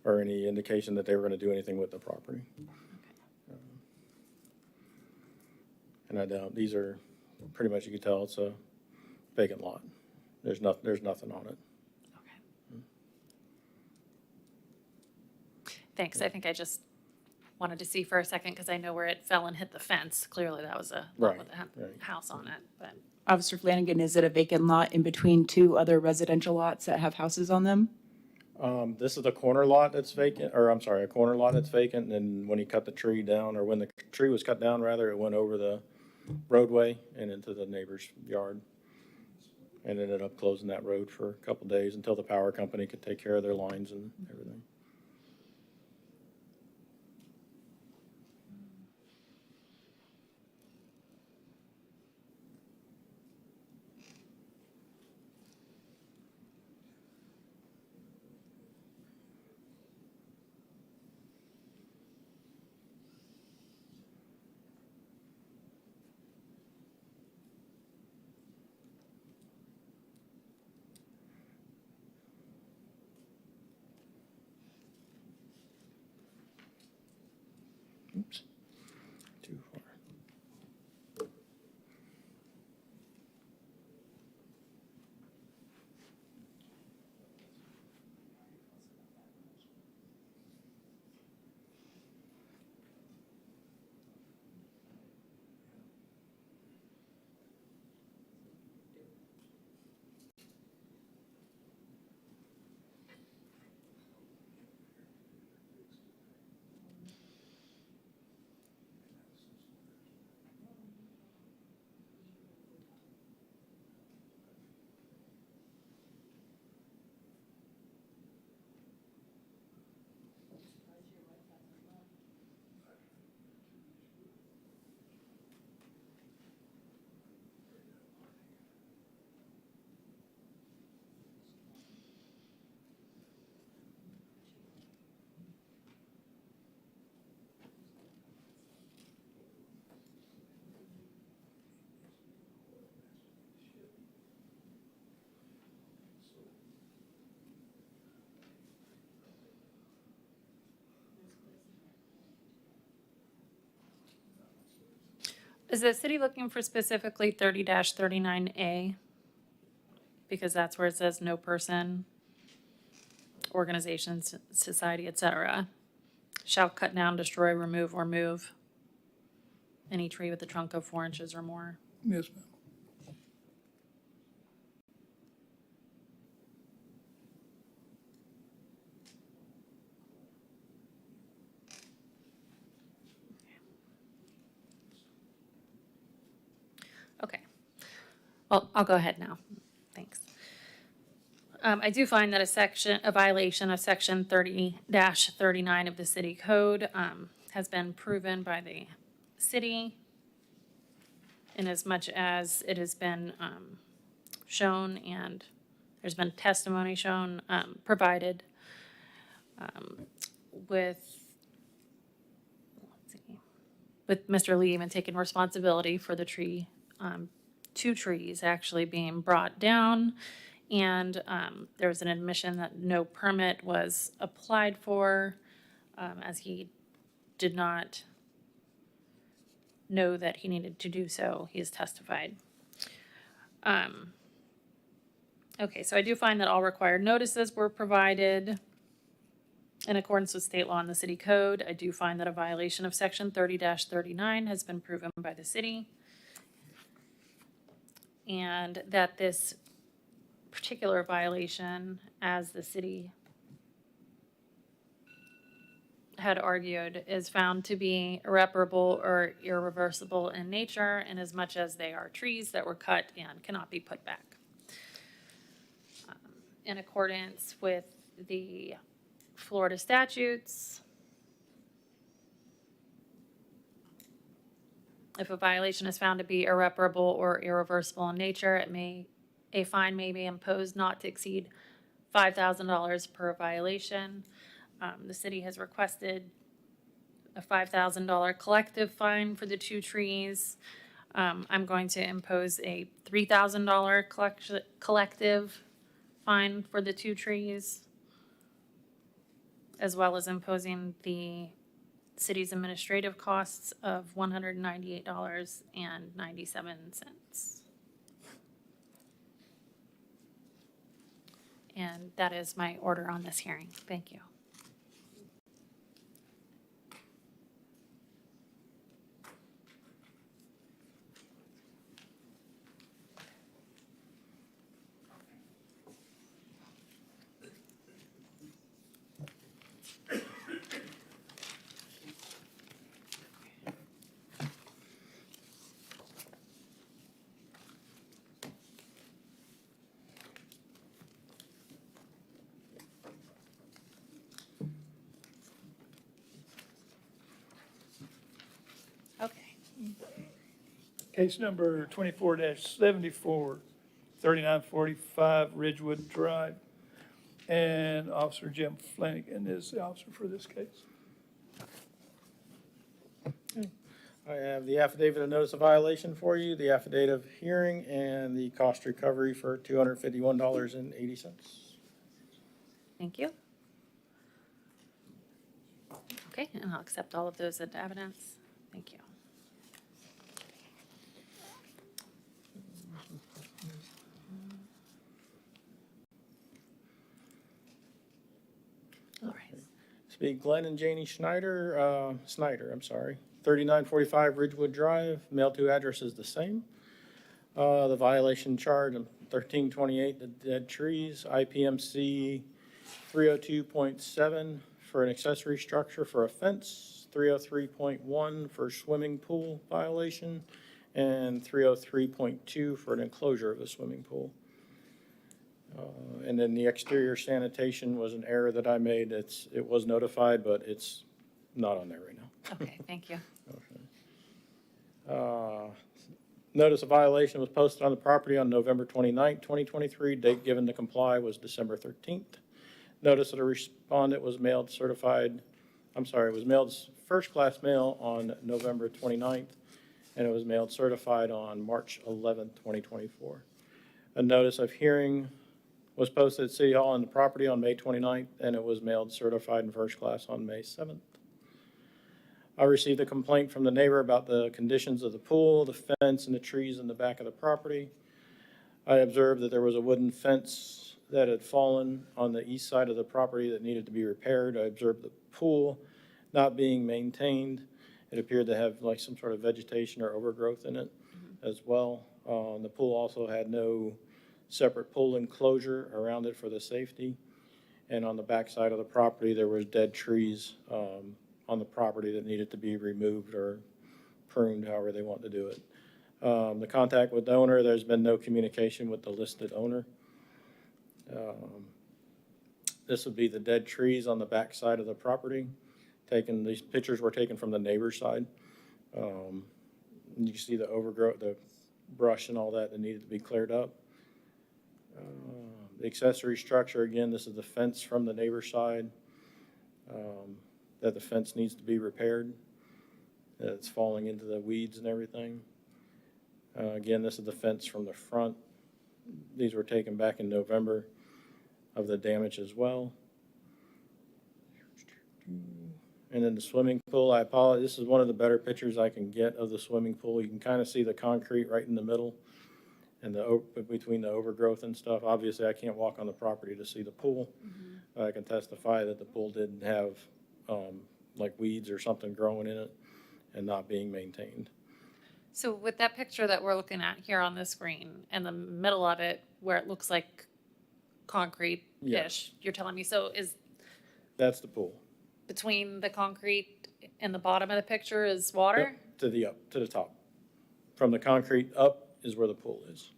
or any indication that they were going to do anything with the property. And I doubt, these are, pretty much you can tell it's a vacant lot. There's nothing on it. Okay. Thanks. I think I just wanted to see for a second because I know where it fell and hit the fence. Clearly, that was a lot with a Right. house on it, but. Officer Flanagan, is it a vacant lot in between two other residential lots that have houses on them? This is a corner lot that's vacant, or I'm sorry, a corner lot that's vacant, and then when he cut the tree down, or when the tree was cut down, rather, it went over the roadway and into the neighbor's yard. And ended up closing that road for a couple days until the power company could take care of their lines and everything. Oops, too far. Is the city looking for specifically 30-39A? Because that's where it says no person, organization, society, et cetera, shall cut down, destroy, remove, or move any tree with a trunk of 4 inches or more. Yes, ma'am. Okay. Well, I'll go ahead now. Thanks. I do find that a violation of section 30-39 of the city code has been proven by the city in as much as it has been shown and there's been testimony shown, provided with, let's see, with Mr. Lee even taking responsibility for the tree, 2 trees actually being brought down. And there was an admission that no permit was applied for, as he did not know that he needed to do so. He has testified. Okay, so I do find that all required notices were provided in accordance with state law and the city code. I do find that a violation of section 30-39 has been proven by the city. And that this particular violation, as the city had argued, is found to be irreparable or irreversible in nature, in as much as they are trees that were cut and cannot be put back. In accordance with the Florida statutes, if a violation is found to be irreparable or irreversible in nature, a fine may be imposed not to exceed $5,000 per violation. The city has requested a $5,000 collective fine for the 2 trees. I'm going to impose a $3,000 collective fine for the 2 trees, as well as imposing the city's administrative costs of $198.97. And that is my order on this hearing. Thank you. Okay. Case number 24-74, 3945 Ridgewood Drive. And Officer Jim Flanagan is the officer for this case. I have the affidavit of notice of violation for you, the affidavit of hearing, and the cost recovery for $251.80. Thank you. Okay, and I'll accept all of those into evidence. Thank you. All right. Speak Glenn and Janie Snyder, 3945 Ridgewood Drive, mail to address is the same. The violation charge, 1328, the dead trees, IPMC 302.7 for an accessory structure for a fence, 303.1 for swimming pool violation, and 303.2 for an enclosure of a swimming pool. And then the exterior sanitation was an error that I made. It was notified, but it's not on there right now. Okay, thank you. Notice of violation was posted on the property on November 29th, 2023. Date given to comply was December 13th. Notice of the respondent was mailed first-class mail on November 29th, and it was mailed certified on March 11th, 2024. A notice of hearing was posted at City Hall on the property on May 29th, and it was mailed certified in first class on May 7th. I received a complaint from the neighbor about the conditions of the pool, the fence, and the trees in the back of the property. I observed that there was a wooden fence that had fallen on the east side of the property that needed to be repaired. I observed the pool not being maintained. It appeared to have like some sort of vegetation or overgrowth in it as well. The pool also had no separate pool enclosure around it for the safety. And on the back side of the property, there was dead trees on the property that needed to be removed or pruned, however they want to do it. The contact with the owner, there's been no communication with the listed owner. This would be the dead trees on the back side of the property. These pictures were taken from the neighbor's side. You can see the overgrowth, the brush and all that needed to be cleared up. The accessory structure, again, this is the fence from the neighbor's side. That the fence needs to be repaired. It's falling into the weeds and everything. Again, this is the fence from the front. These were taken back in November of the damage as well. And then the swimming pool, I apologize, this is one of the better pictures I can get of the swimming pool. You can kind of see the concrete right in the middle and between the overgrowth and stuff. Obviously, I can't walk on the property to see the pool. I can testify that the pool didn't have like weeds or something growing in it and not being maintained. So with that picture that we're looking at here on the screen, in the middle of it, where it looks like concrete-ish, Yes. you're telling me, so is That's the pool. between the concrete and the bottom of the picture is water? Yep, to the top. From the concrete up is where the pool is.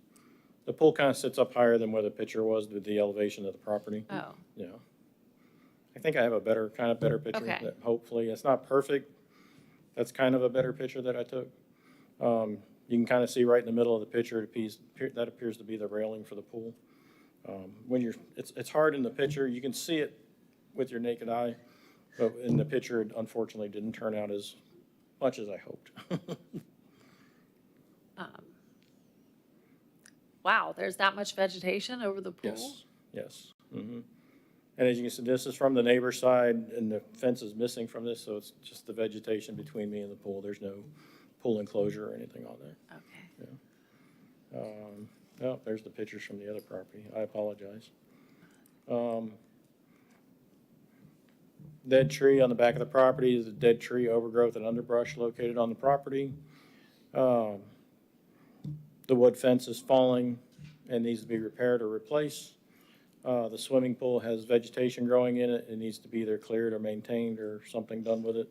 The pool kind of sits up higher than where the picture was with the elevation of the property. Oh, Yeah. I think I have a better picture. Okay. That hopefully, it's not perfect. That's kind of a better picture that I took. You can kind of see right in the middle of the picture, that appears to be the railing for the pool. It's hard in the picture. You can see it with your naked eye, But in the picture, it unfortunately didn't turn out as much as I hoped. Wow, there's that much vegetation over the pool? Yes, yes. And as you can see, this is from the neighbor's side, and the fence is missing from this, so it's just the vegetation between me and the pool. There's no pool enclosure or anything on there. Okay. Oh, there's the pictures from the other property. I apologize. Dead tree on the back of the property is a dead tree overgrowth and underbrush located on the property. The wood fence is falling and needs to be repaired or replaced. The swimming pool has vegetation growing in it. It needs to be either cleared or maintained or something done with it.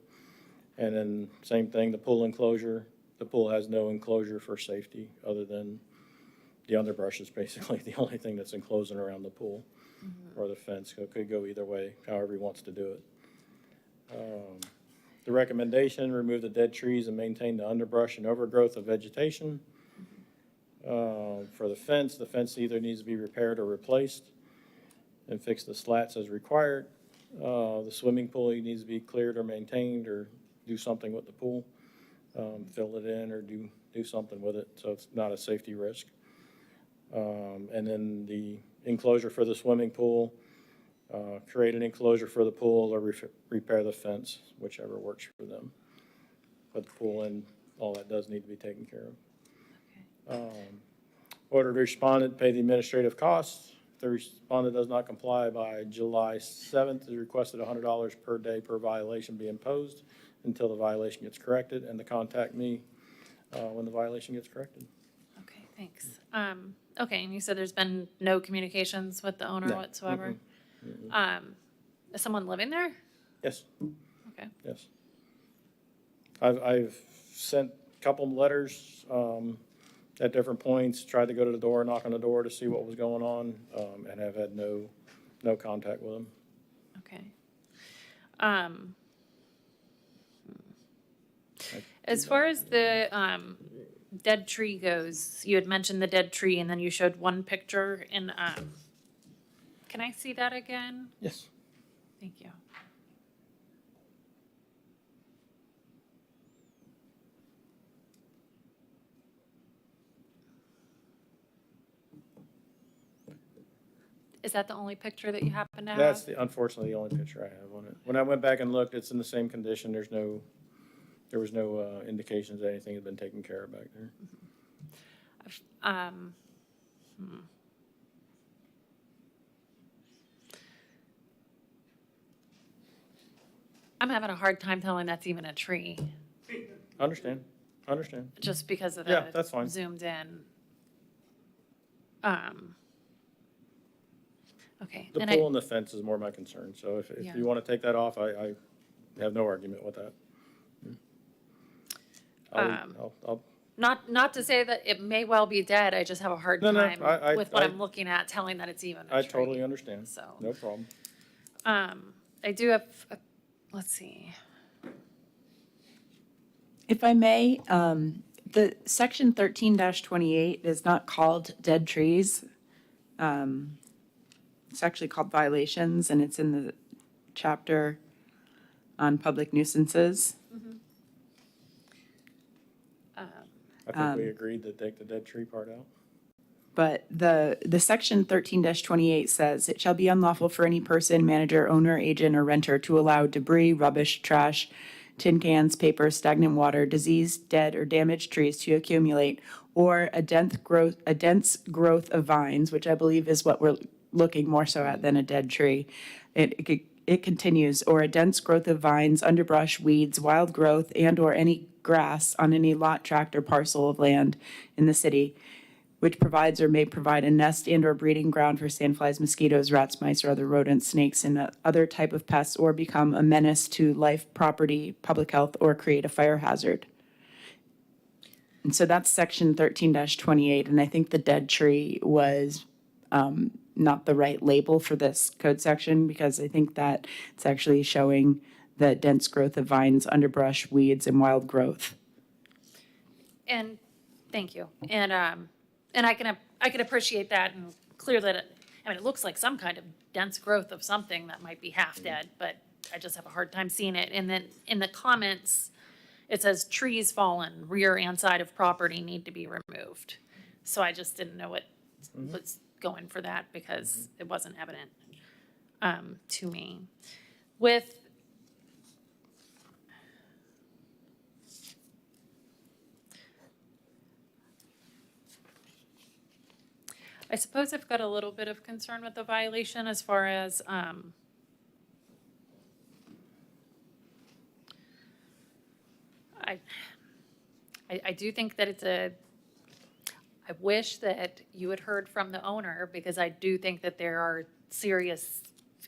And then same thing, the pool enclosure. The pool has no enclosure for safety other than the underbrush is basically the only thing that's enclosing around the pool or the fence. So it could go either way, however he wants to do it. The recommendation, remove the dead trees and maintain the underbrush and overgrowth of vegetation. For the fence either needs to be repaired or replaced and fix the slats as required. The swimming pool needs to be cleared or maintained or do something with the pool, fill it in or do something with it so it's not a safety risk. And then the enclosure for the swimming pool, create an enclosure for the pool or repair the fence, whichever works for them. But the pool and all that does need to be taken care of. Order the respondent pay the administrative costs. If the respondent does not comply by July 7th, is requested $100 per day per violation be imposed until the violation gets corrected, and to contact me when the violation gets corrected. Okay, thanks. Okay, and you said there's been no communications with the owner No. whatsoever? Is someone living there? Yes, Okay. yes. I've sent a couple of letters at different points, tried to go to the door, knock on the door to see what was going on, and have had no contact with them. Okay. As far as the dead tree goes, you had mentioned the dead tree and then you showed one picture in, can I see that again? Yes. Thank you. Is that the only picture that you happen to have? That's unfortunately the only picture I have on it. When I went back and looked, it's in the same condition. There was no indications that anything had been taken care of back there. I'm having a hard time telling that's even a tree, Understand. just because of Yeah, that's fine. zoomed in. Okay. The and pool and the fence is more my concern, so if Yeah. you want to take that off, I have no argument with that. I'll Not to say that it may well be dead, I just have a hard No, no, time I- with what I- I'm looking at, telling that it's even a I tree. totally understand. So, No problem. I do have, let's see. If I may, the section 13-28 is not called dead trees. It's actually called violations, and it's in the chapter on public nuisances. I think we agreed to take the dead tree part out. But the section 13-28 says, "It shall be unlawful for any person, manager, owner, agent, or renter to allow debris, rubbish, trash, tin cans, paper, stagnant water, diseased, dead, or damaged trees to accumulate, or a dense growth of vines," which I believe is what we're looking more so at than a dead tree. It continues, "or a dense growth of vines, underbrush, weeds, wild growth, and/or any grass on any lot, tract, or parcel of land in the city, which provides or may provide a nest and/or breeding ground for sandflies, mosquitoes, rats, mice, or other rodents, snakes, and other type of pests, or become a menace to life, property, public health, or create a fire hazard." And so that's section 13-28, and I think the dead tree was not the right label for this code section, because I think that it's actually showing the dense growth of vines, underbrush, weeds, and wild growth. And, thank you. And I can appreciate that and clear that, it looks like some kind of dense growth of something that might be half dead, but I just have a hard time seeing it. And then in the comments, it says trees fallen, rear and side of property need to be removed. So I just didn't know what was going for that because it wasn't evident to me. With I suppose I've got a little bit of concern with the violation as far as, I do think that I wish that you had heard from the owner because I do think that there are serious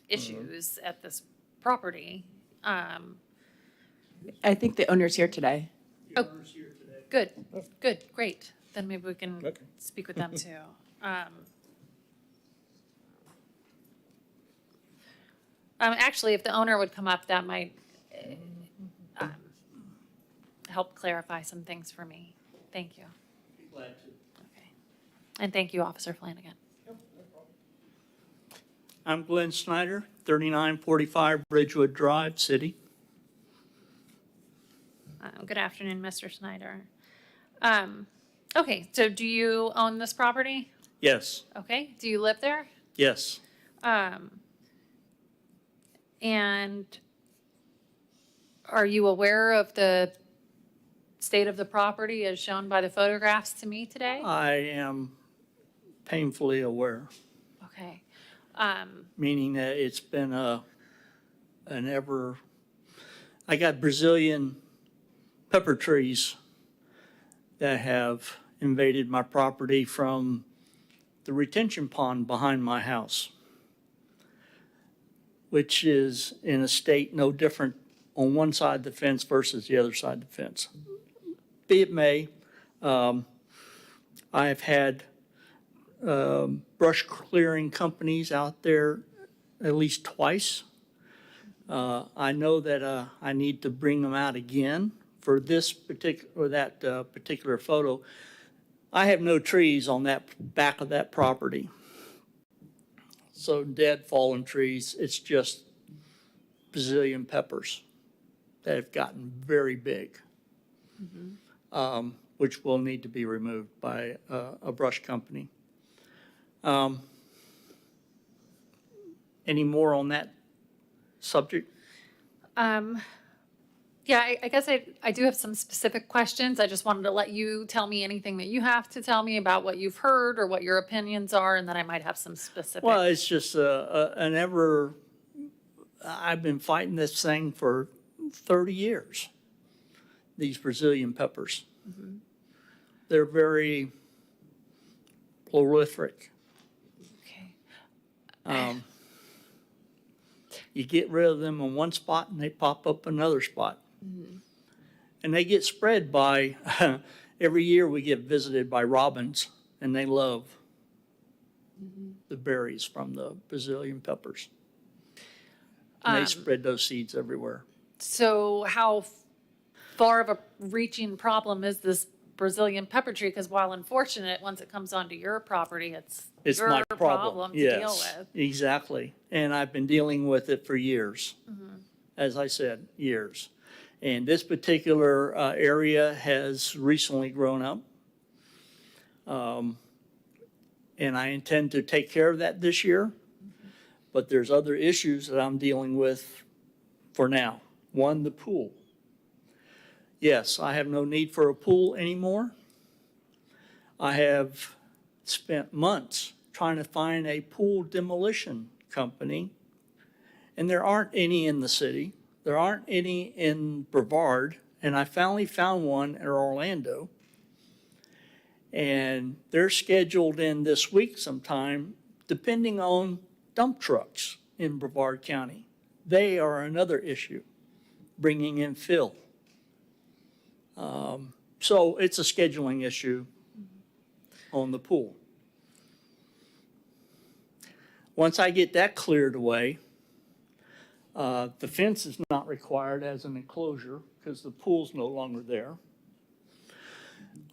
issues at this property. I think the owner's here today. Oh, good, good, great. Then maybe we can Okay. speak with them too. Actually, if the owner would come up, that might help clarify some things for me. Thank you. Okay. And thank you, Officer Flanagan. I'm Glenn Snyder, 3945 Bridgewood Drive, City. Good afternoon, Mr. Snyder. Okay, so do you own this property? Yes, Okay, do you live there? yes. And are you aware of the state of the property as shown by the photographs to me today? I am painfully aware, Okay. meaning that it's been I got Brazilian pepper trees that have invaded my property from the retention pond behind my house, which is in a state no different on one side of the fence versus the other side of the fence. Be it may, I have had brush clearing companies out there at least twice. I know that I need to bring them out again for this particular photo. I have no trees on that back of that property. So dead, fallen trees, it's just Brazilian peppers that have gotten very big, which will need to be removed by a brush company. Any more on that subject? Yeah, I guess I do have some specific questions. I just wanted to let you tell me anything that you have to tell me about what you've heard or what your opinions are, and then I might have some specific. Well, it's just I've been fighting this thing for 30 years, these Brazilian peppers. They're very prolific. Okay. You get rid of them in one spot and they pop up another spot. And they get spread by, every year we get visited by robins and they love the berries from the Brazilian peppers. And they spread those seeds everywhere. So how far of a reaching problem is this Brazilian pepper tree? Because while unfortunate, once it comes onto your property, it's your my problem to deal Yes, with. exactly. And I've been dealing with it for years. As I said, years. And this particular area has recently grown up. And I intend to take care of that this year. But there's other issues that I'm dealing with for now. One, the pool. Yes, I have no need for a pool anymore. I have spent months trying to find a pool demolition company, and there aren't any in the city. There aren't any in Brevard, and I finally found one in Orlando. And they're scheduled in this week sometime, depending on dump trucks in Brevard County. They are another issue, bringing in fill. So it's a scheduling issue on the pool. Once I get that cleared away, the fence is not required as an enclosure because the pool's no longer there.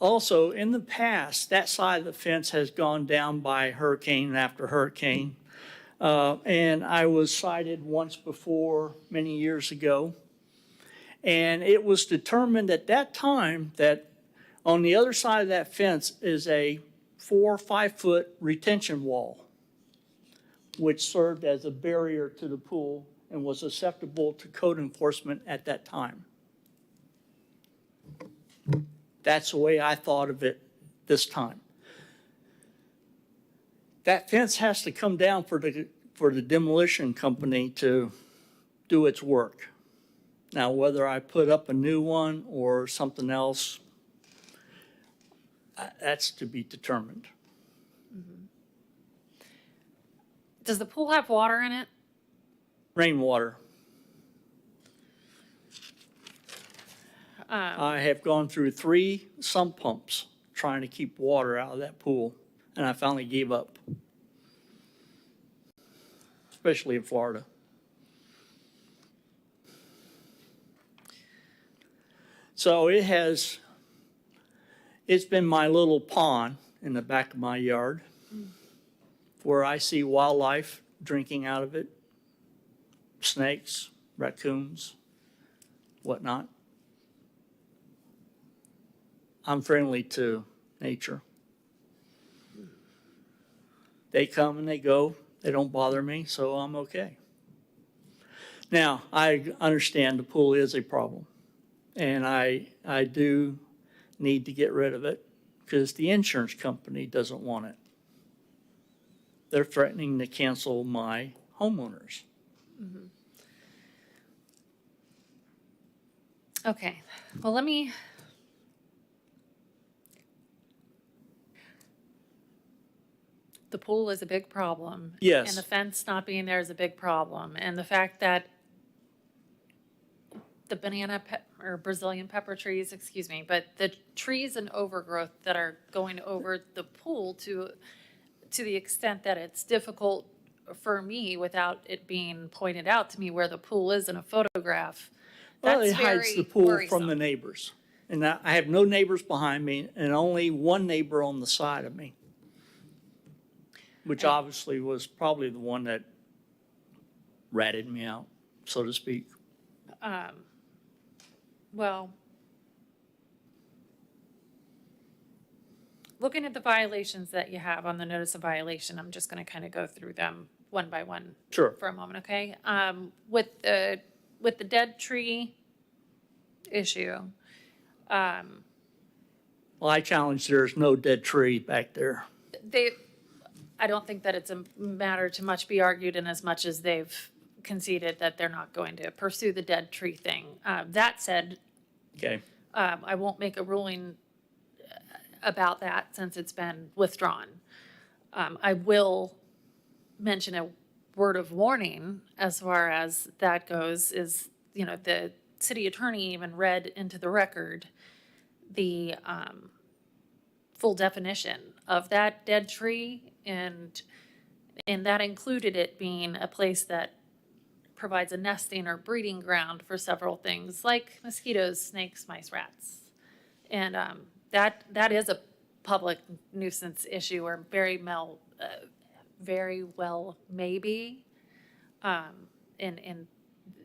Also, in the past, that side of the fence has gone down by hurricane after hurricane. And I was cited once before, many years ago. And it was determined at that time that on the other side of that fence is a 4 or 5 foot retention wall, which served as a barrier to the pool and was acceptable to code enforcement at that time. That's the way I thought of it this time. That fence has to come down for the demolition company to do its work. Now, whether I put up a new one or something else, that's to be determined. Does the pool have water in it? Rainwater. I have gone through 3 sump pumps trying to keep water out of that pool, and I finally gave up, especially in Florida. So it's been my little pond in the back of my yard where I see wildlife drinking out of it, snakes, raccoons, whatnot. I'm friendly to nature. They come and they go. They don't bother me, so I'm okay. Now, I understand the pool is a problem, and I do need to get rid of it because the insurance company doesn't want it. They're threatening to cancel my homeowners. Okay, well, the pool is a big problem. Yes. And the fence not being there is a big problem. And the fact that the or Brazilian pepper trees, excuse me, but the trees and overgrowth that are going over the pool to the extent that it's difficult for me without it being pointed out to me where the pool is in a photograph. Well, That's it hides very the pool worrisome. from the neighbors. And I have no neighbors behind me and only one neighbor on the side of me, which obviously was probably the one that ratted me out, so to speak. Well, looking at the violations that you have on the notice of violation, I'm just going to kind of go through them one by one Sure. for a moment, okay? With the dead tree issue, Well, I challenge there's no dead tree back there. I don't think that it's a matter to much be argued in as much as they've conceded that they're not going to pursue the dead tree thing. That said, Okay. I won't make a ruling about that since it's been withdrawn. I will mention a word of warning as far as that goes is, the city attorney even read into the record the full definition of that dead tree, and that included it being a place that provides a nesting or breeding ground for several things like mosquitoes, snakes, mice, rats. And that is a public nuisance issue, or very well maybe. And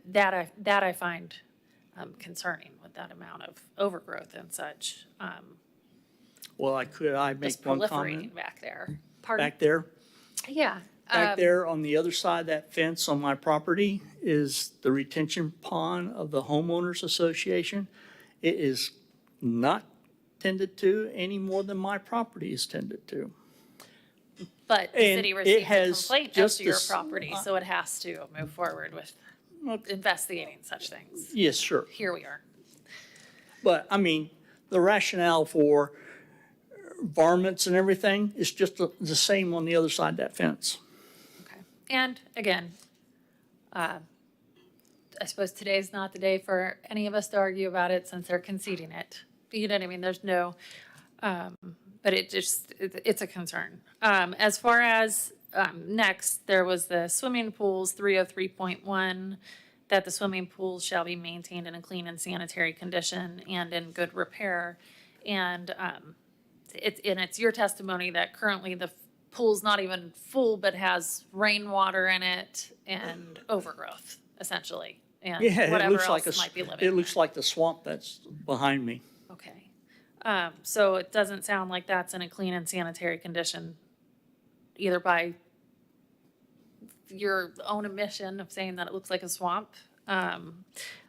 that I find concerning with that amount of overgrowth and such. Well, could I make Just one proliferating comment back there. Pardon? back there? Yeah. Back there on the other side of that fence on my property is the retention pond of the homeowners association. It is not tended to any more than my property is tended to. But the And city it received a has complaint as just to your this- property, so it has to move forward with investigating such things. Yes, sure. Here we are. But, I mean, the rationale for varmints and everything is just the same on the other side of that fence. Okay. And again, I suppose today's not the day for any of us to argue about it since they're conceding it. You know what I mean? There's no, but it's a concern. As far as next, there was the swimming pools, 303.1, that the swimming pools shall be maintained in a clean and sanitary condition and in good repair. And it's your testimony that currently the pool's not even full, but has rainwater in it and overgrowth, essentially. And Yeah, it whatever looks like else a, might be living it in looks there. like the swamp that's behind me. Okay. So it doesn't sound like that's in a clean and sanitary condition, either by your own admission of saying that it looks like a swamp,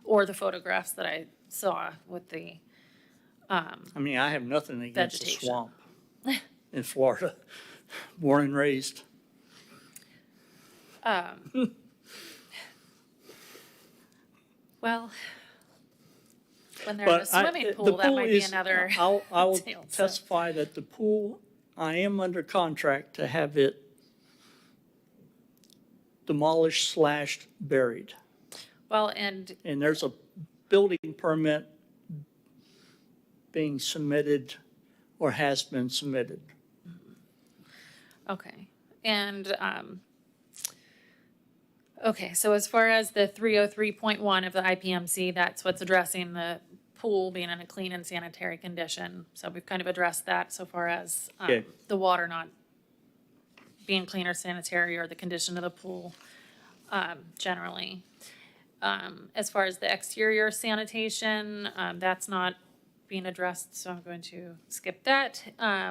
or the photographs that I saw with the, I mean, I have nothing against the Vegetation. swamp in Florida, born and raised. well, when they're in a But swimming the pool, that might be is- another. I will tale, so. testify that the pool, I am under contract to have it demolished slash buried. Well, and And there's a building permit being submitted or has been submitted. okay, and, okay, so as far as the 303.1 of the IPMC, that's what's addressing the pool being in a clean and sanitary condition. So we've kind of addressed that so far as Okay. the water not being clean or sanitary, or the condition of the pool generally. As far as the exterior sanitation, that's not being addressed, so I'm going to skip that.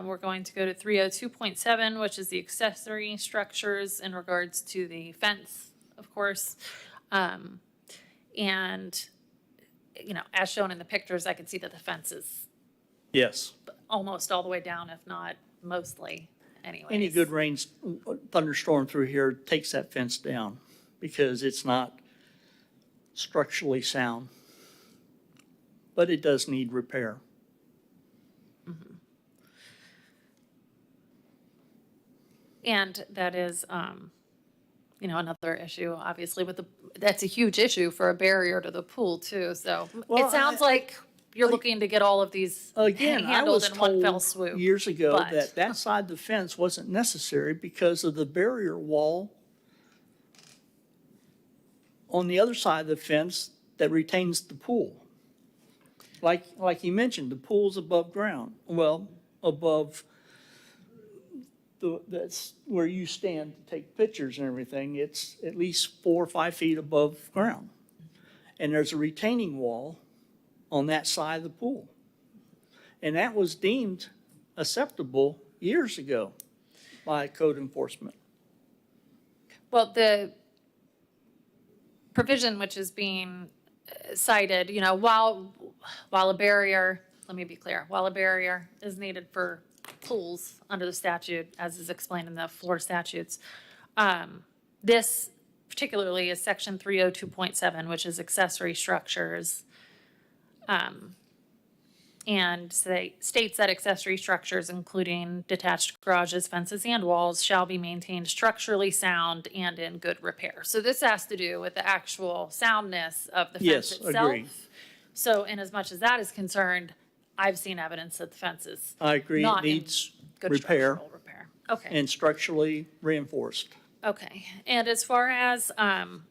We're going to go to 302.7, which is the accessory structures in regards to the fence, of course. And, you know, as shown in the pictures, I can see that the fence is Yes. almost all the way down, if not mostly, anyways. Any good rains, thunderstorm through here takes that fence down because it's not structurally sound. But it does need repair. And that is, you know, another issue, obviously, with the, that's a huge issue for a barrier to the pool too, so. Well, It sounds like you're looking to get all of these Again, I handled was in one fell told swoop. years ago but- that that side of the fence wasn't necessary because of the barrier wall on the other side of the fence that retains the pool. Like you mentioned, the pool's above ground, well, above that's where you stand to take pictures and everything. It's at least 4 or 5 feet above ground. And there's a retaining wall on that side of the pool. And that was deemed acceptable years ago by code enforcement. Well, the provision which is being cited, you know, while a barrier, let me be clear, while a barrier is needed for pools under the statute, as is explained in the Florida statutes, this particularly is section 302.7, which is accessory structures. And states that accessory structures, including detached garages, fences, and walls, shall be maintained structurally sound and in good repair. So this has to do with the actual soundness of the fence Yes, itself. agree. So in as much as that is concerned, I've seen evidence that the fence is I agree, it not in needs good repair structural repair. Okay, and structurally reinforced. okay. And as far as,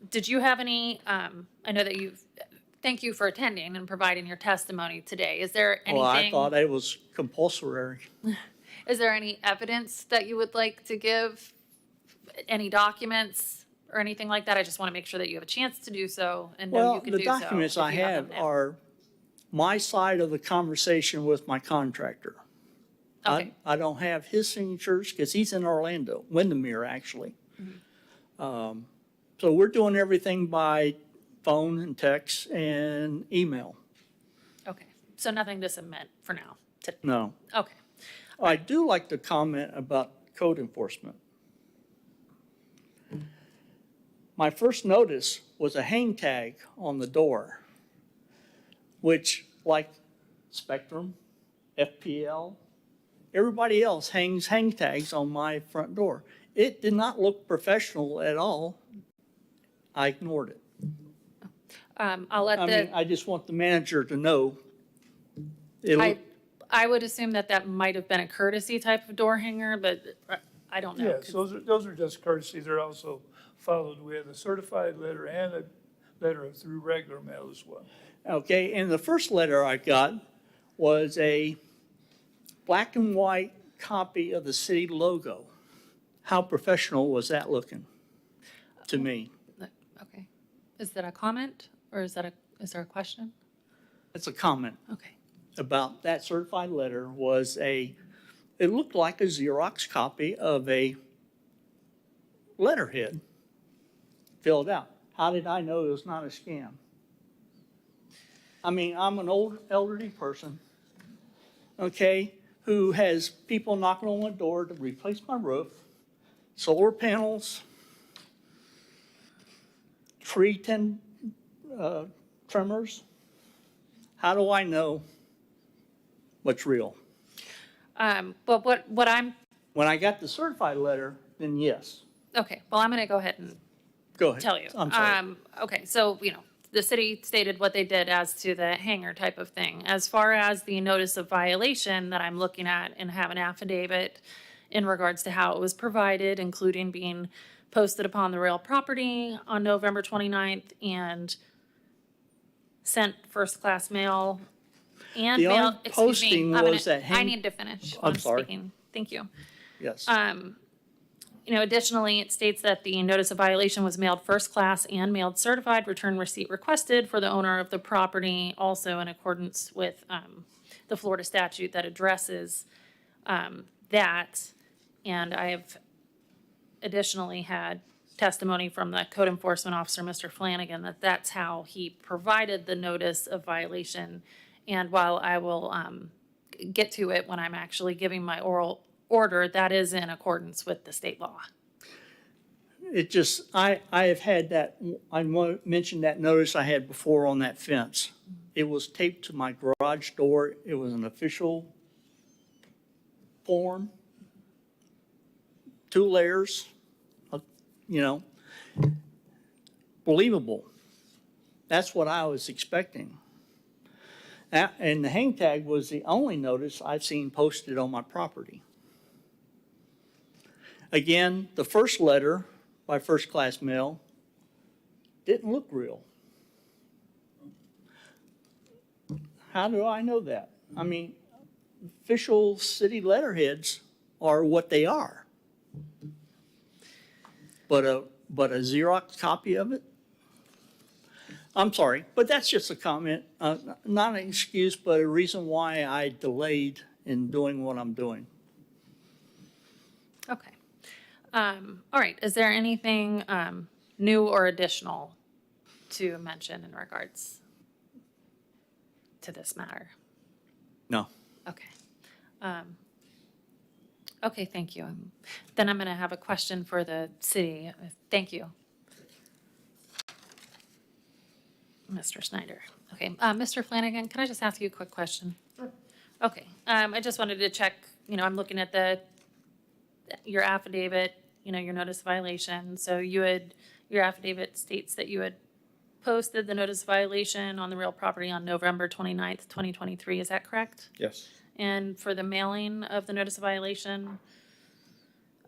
did you have any, I know that thank you for attending and providing your testimony today. Is there Well, I anything? thought it was compulsory. Is there any evidence that you would like to give? Any documents or anything like that? I just want to make sure that you have a chance to do so and know you Well, can the do so. documents if I you them have now. are my side of the conversation with my contractor. Okay. I don't have his signatures because he's in Orlando, Windermere, actually. Mm-hmm. So we're doing everything by phone and text and email. Okay, so nothing to submit for now. No. Okay, I do like to comment about code enforcement. My first notice was a hang tag on the door, which, like Spectrum, FPL, everybody else hangs hang tags on my front door. It did not look professional at all. I ignored it. I'll let I mean, I just want the manager to know. I would assume that might have been a courtesy type of door hanger, but I don't know. Yes, those are just courtesies. They're also followed with a certified letter and a letter through regular mail as well. Okay, and the first letter I got was a black and white copy of the city logo. How professional was that looking to me? Okay. Is that a comment or is there a question? It's a comment Okay. about that certified letter was it looked like a Xerox copy of a letterhead filled out. How did I know it was not a scam? I mean, I'm an old elderly person, okay, who has people knocking on my door to replace my roof, solar panels, trimmers. How do I know what's real? But what I'm, When I got the certified letter, then yes. okay, well, I'm going to go ahead and Go ahead. tell you. I'm sorry. Okay, so, the city stated what they did as to the hangar type of thing. As far as the notice of violation that I'm looking at and have an affidavit in regards to how it was provided, including being posted upon the real property on November 29th and sent first-class mail and The mail, only excuse me. posting I'm was gonna- that I need to finish. I'm sorry. Speaking. Thank you. Yes. Additionally, it states that the notice of violation was mailed first class and mailed certified, return receipt requested for the owner of the property, also in accordance with the Florida statute that addresses that. And I have additionally had testimony from the code enforcement officer, Mr. Flanagan, that that's how he provided the notice of violation. And while I will get to it when I'm actually giving my oral order, that is in accordance with the state law. It just, I have had that, mentioned that notice I had before on that fence. It was taped to my garage door. It was an official form, 2 layers, believable. That's what I was expecting. And the hang tag was the only notice I've seen posted on my property. Again, the first letter by first-class mail didn't look real. How do I know that? I mean, official city letterheads are what they are. But a Xerox copy of it? I'm sorry, but that's just a comment, not an excuse, but a reason why I delayed in doing what I'm doing. Okay. All right, is there anything new or additional to mention in regards to this matter? No. Okay. Okay, thank you. Then I'm going to have a question for the city. Thank you. Mr. Snyder. Okay, Mr. Flanagan, can I just ask you a quick question? Sure. Okay, I just wanted to check, I'm looking at your affidavit, your notice of violation. So your affidavit states that you had posted the notice of violation on the real property on November 29th, 2023. Is that correct? Yes. And for the mailing of the notice of violation,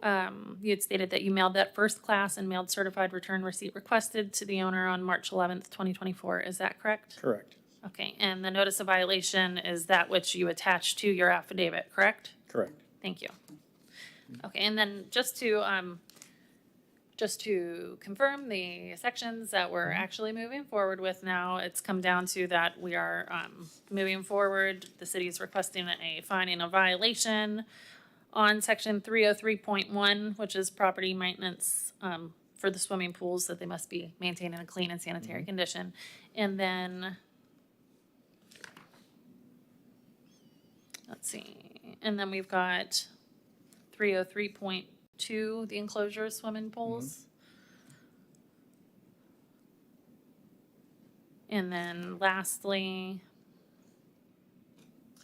you had stated that you mailed that first class and mailed certified return receipt requested to the owner on March 11th, 2024. Is that correct? Correct. Okay, and the notice of violation is that which you attached to your affidavit, correct? Correct. Thank you. Okay, and then just to confirm the sections that we're actually moving forward with now, it's come down to that we are moving forward. The city is requesting a finding of violation on section 303.1, which is property maintenance for the swimming pools, that they must be maintained in a clean and sanitary condition. And then, let's see, and then we've got 303.2, the enclosure swimming pools. And then lastly,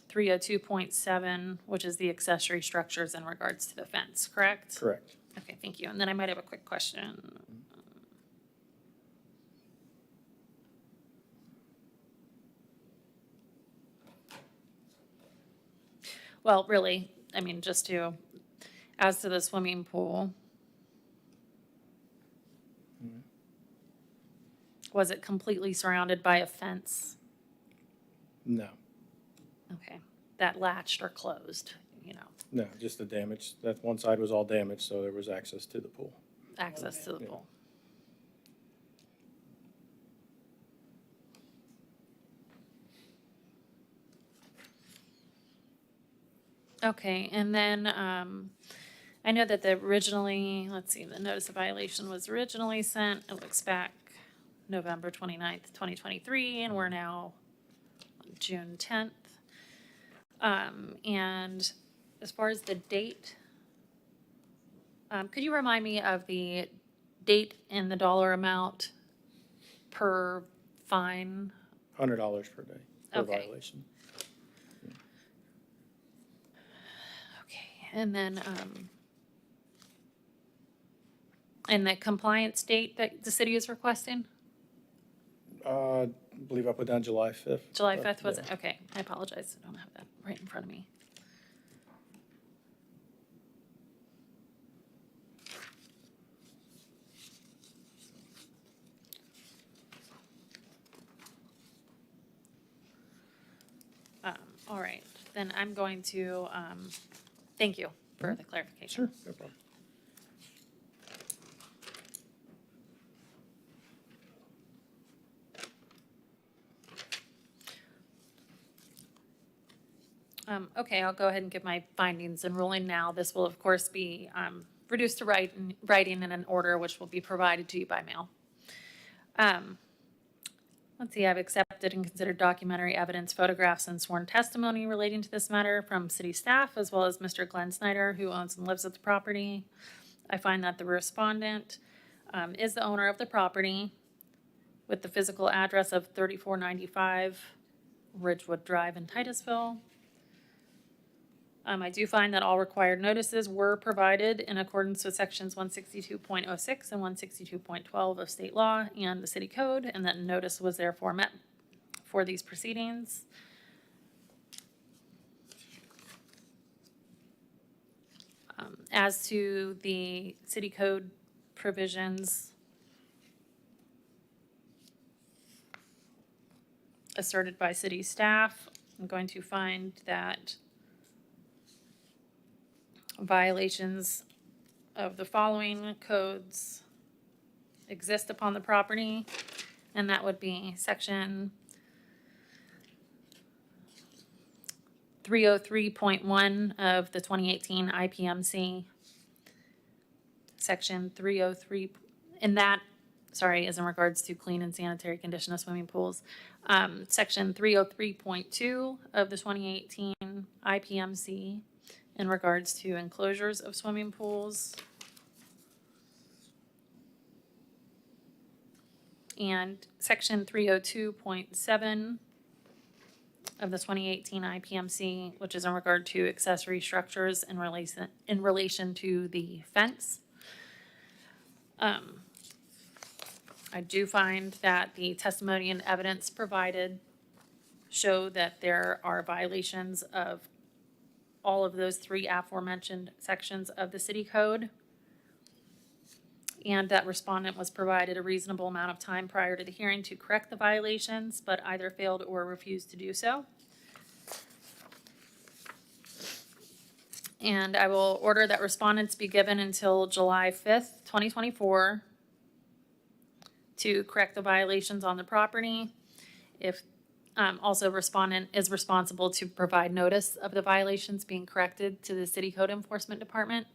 302.7, which is the accessory structures in regards to the fence, correct? Correct. Okay, thank you. And then I might have a quick question. Well, really, as to the swimming pool, was it completely surrounded by a fence? No. Okay, that latched or closed? you know, No, just the damage. That one side was all damaged, so there was access to the pool. access to the pool. Okay, and then, I know that the notice of violation was originally sent, it looks back November 29th, 2023, and we're now on June 10th. And as far as the date, could you remind me of the date and the dollar amount per fine? $100 per day per Okay. violation. Okay, and then, and the compliance date that the city is requesting? I believe I put down July 5th. July 5th, was Yeah. it? Okay, I apologize, I don't have that right in front of me. All right, then I'm going to, thank you for the clarification. Sure, no problem. Okay, I'll go ahead and give my findings and ruling now. This will, of course, be reduced to writing in an order which will be provided to you by mail. Let's see, I've accepted and considered documentary evidence, photographs, and sworn testimony relating to this matter from city staff, as well as Mr. Glenn Snyder, who owns and lives at the property. I find that the respondent is the owner of the property with the physical address of 3495 Ridgewood Drive in Titusville. I do find that all required notices were provided in accordance with sections 162.06 and 162.12 of state law and the city code, and that notice was therefore met for these proceedings. As to the city code provisions asserted by city staff, I'm going to find that violations of the following codes exist upon the property, and that would be section 303.1 of the 2018 IPMC, section 303, and that, sorry, is in regards to clean and sanitary condition of swimming pools. Section 303.2 of the 2018 IPMC, in regards to enclosures of swimming pools. And section 302.7 of the 2018 IPMC, which is in regard to accessory structures in relation to the fence. I do find that the testimony and evidence provided show that there are violations of all of those three aforementioned sections of the city code, and that respondent was provided a reasonable amount of time prior to the hearing to correct the violations, but either failed or refused to do so. And I will order that respondents be given until July 5th, 2024 to correct the violations on the property. If also, respondent is responsible to provide notice of the violations being corrected to the City Code Enforcement Department.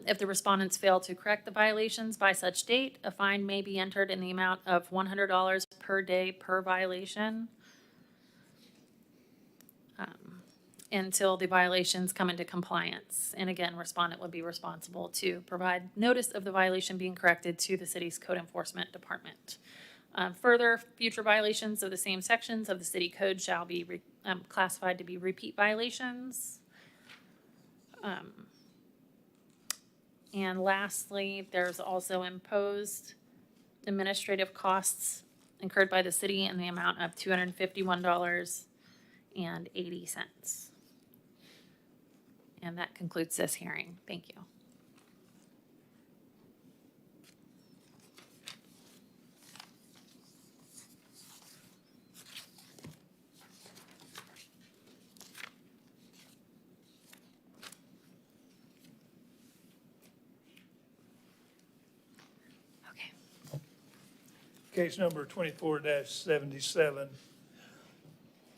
If the respondents fail to correct the violations by such date, a fine may be entered in the amount of $100 per day per violation until the violations come into compliance. And again, respondent would be responsible to provide notice of the violation being corrected to the city's Code Enforcement Department. Further, future violations of the same sections of the city code shall be classified to be repeat violations. And lastly, there's also imposed administrative costs incurred by the city in the amount of $251.80. And that concludes this hearing. Thank you. Case number 24-77,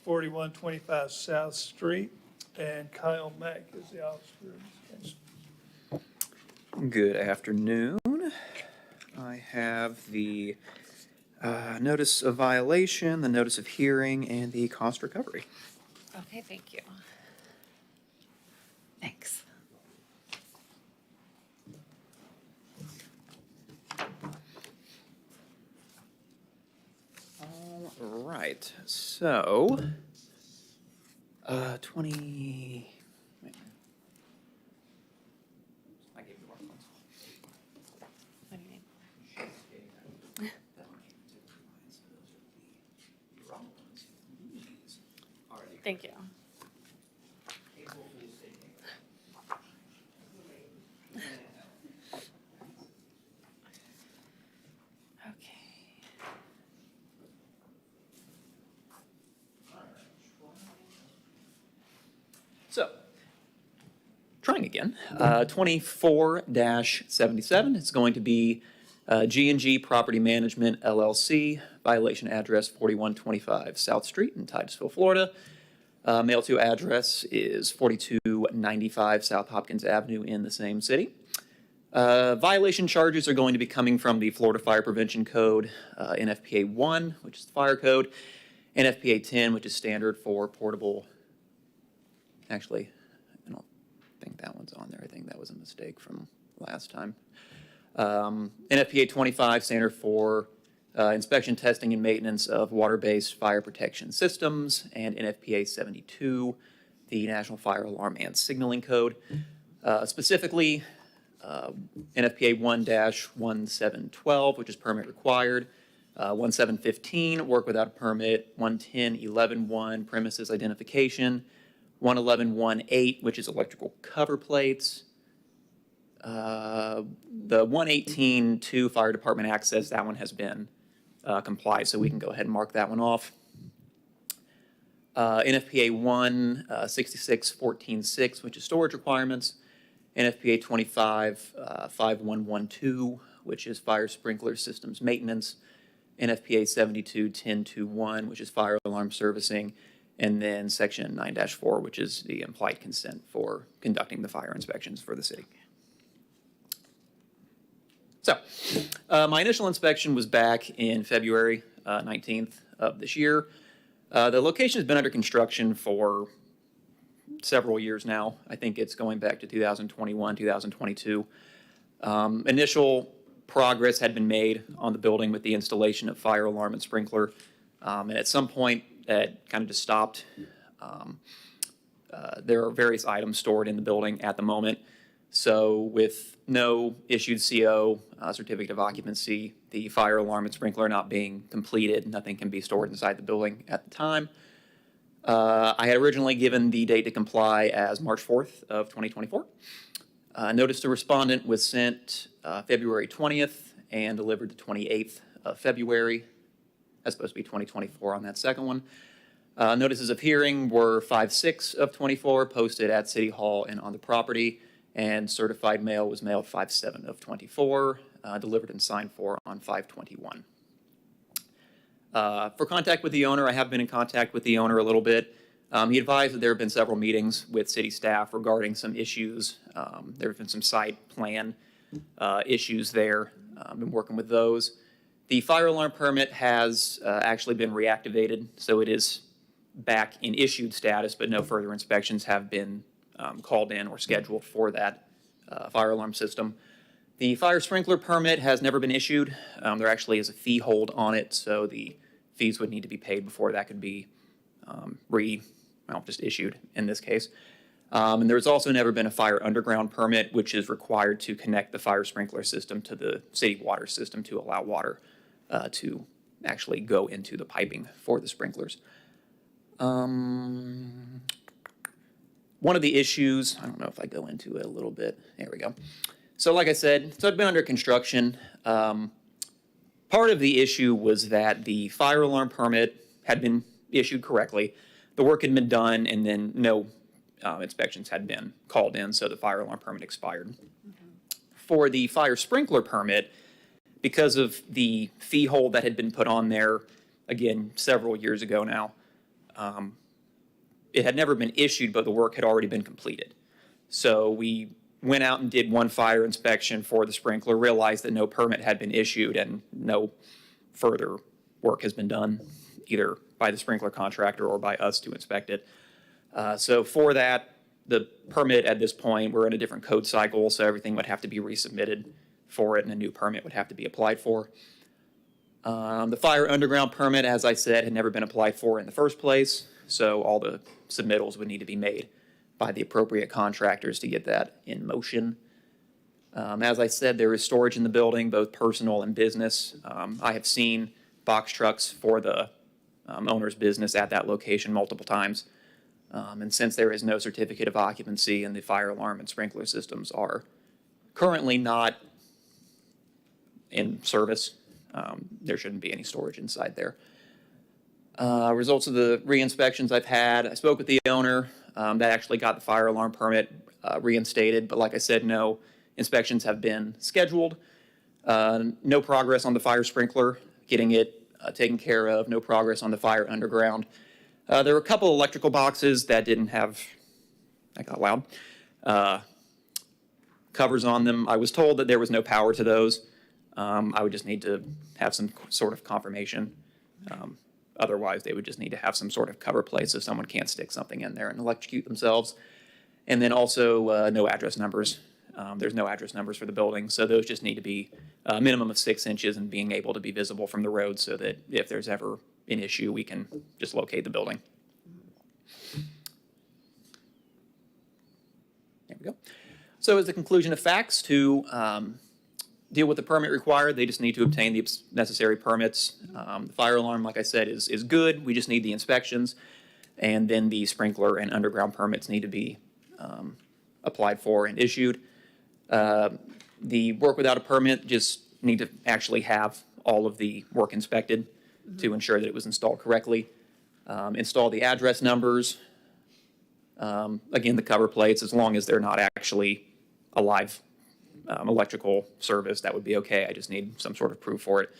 4125 South Street, and Kyle Mack is the officer in this case. Good afternoon. I have the notice of violation, the notice of hearing, and the cost recovery. Okay, thank you. Thanks. All right, so, 20. wait. I gave the wrong ones. What do you need? Thank you. Okay. So, trying again, 24-77, it's going to be G&G Property Management LLC, violation address 4125 South Street in Titusville, Florida. Mail to address is 4295 South Hopkins Avenue in the same city. Violation charges are going to be coming from the Florida Fire Prevention Code, NFPA 1, which is the fire code, NFPA 10, which is standard for portable. Actually, I don't think that one's on there. I think that was a mistake from last time. NFPA 25, standard for inspection, testing, and maintenance of water-based fire protection systems, and NFPA 72, the National Fire Alarm and Signaling Code. Specifically, NFPA 1-1712, which is permit required, 1715, work without a permit, 110.11.1, premises identification, 111.18, which is electrical cover plates, the 118.2 fire department access, that one has been complied, so we can go ahead and mark that one off. NFPA 166.14.6, which is storage requirements. NFPA 25, 5112, which is fire sprinkler systems maintenance. NFPA 72.10.21, which is fire alarm servicing. And then section 9-4, which is the implied consent for conducting the fire inspections for the city. So, my initial inspection was back in February 19th of this year. The location has been under construction for several years now. I think it's going back to 2021, 2022. Initial progress had been made on the building with the installation of fire alarm and sprinkler. And at some point, that kind of just stopped. There are various items stored in the building at the moment. So with no issued CO, certificate of occupancy, the fire alarm and sprinkler not being completed, nothing can be stored inside the building at the time. I had originally given the date to comply as March 4th of 2024. Notice to respondent was sent February 20th and delivered the 28th of February. That's supposed to be 2024 on that second one. Notices of hearing were 5/6 of 24, posted at City Hall and on the property, and certified mail was mailed 5/7 of 24, delivered and signed for on 5/21. For contact with the owner, I have been in contact with the owner a little bit. He advised that there have been several meetings with city staff regarding some issues. There have been some site plan issues there. I've been working with those. The fire alarm permit has actually been reactivated, so it is back in issued status, but no further inspections have been called in or scheduled for that fire alarm system. The fire sprinkler permit has never been issued. There actually is a fee hold on it, so the fees would need to be paid before that could be just issued in this case. And there's also never been a fire underground permit, which is required to connect the fire sprinkler system to the city water system to allow water to actually go into the piping for the sprinklers. One of the issues, I don't know if I go into it a little bit. There we go. So like I said, so it's been under construction. Part of the issue was that the fire alarm permit had been issued correctly. The work had been done, and then no inspections had been called in, so the fire alarm permit expired. For the fire sprinkler permit, because of the fee hold that had been put on there, again, several years ago now, it had never been issued, but the work had already been completed. So we went out and did one fire inspection for the sprinkler, realized that no permit had been issued and no further work has been done, either by the sprinkler contractor or by us to inspect it. So for that, the permit at this point, we're in a different code cycle, so everything would have to be resubmitted for it, and a new permit would have to be applied for. The fire underground permit, as I said, had never been applied for in the first place, so all the submittals would need to be made by the appropriate contractors to get that in motion. As I said, there is storage in the building, both personal and business. I have seen box trucks for the owner's business at that location multiple times. And since there is no certificate of occupancy and the fire alarm and sprinkler systems are currently not in service, there shouldn't be any storage inside there. Results of the re-inspections I've had, I spoke with the owner. That actually got the fire alarm permit reinstated, but like I said, no inspections have been scheduled. No progress on the fire sprinkler, getting it taken care of. No progress on the fire underground. There were a couple electrical boxes that didn't have, that got loud, covers on them. I was told that there was no power to those. I would just need to have some sort of confirmation. Otherwise, they would just need to have some sort of cover plate so someone can't stick something in there and electrocute themselves. And then also no address numbers. There's no address numbers for the building, so those just need to be a minimum of 6 inches and being able to be visible from the road so that if there's ever an issue, we can just locate the building. There we go. So as the conclusion of facts, to deal with the permit required, they just need to obtain the necessary permits. The fire alarm, like I said, is good. We just need the inspections. And then the sprinkler and underground permits need to be applied for and issued. The work without a permit just need to actually have all of the work inspected to ensure that it was installed correctly. Install the address numbers. Again, the cover plates, as long as they're not actually a live electrical service, that would be okay. I just need some sort of proof for it.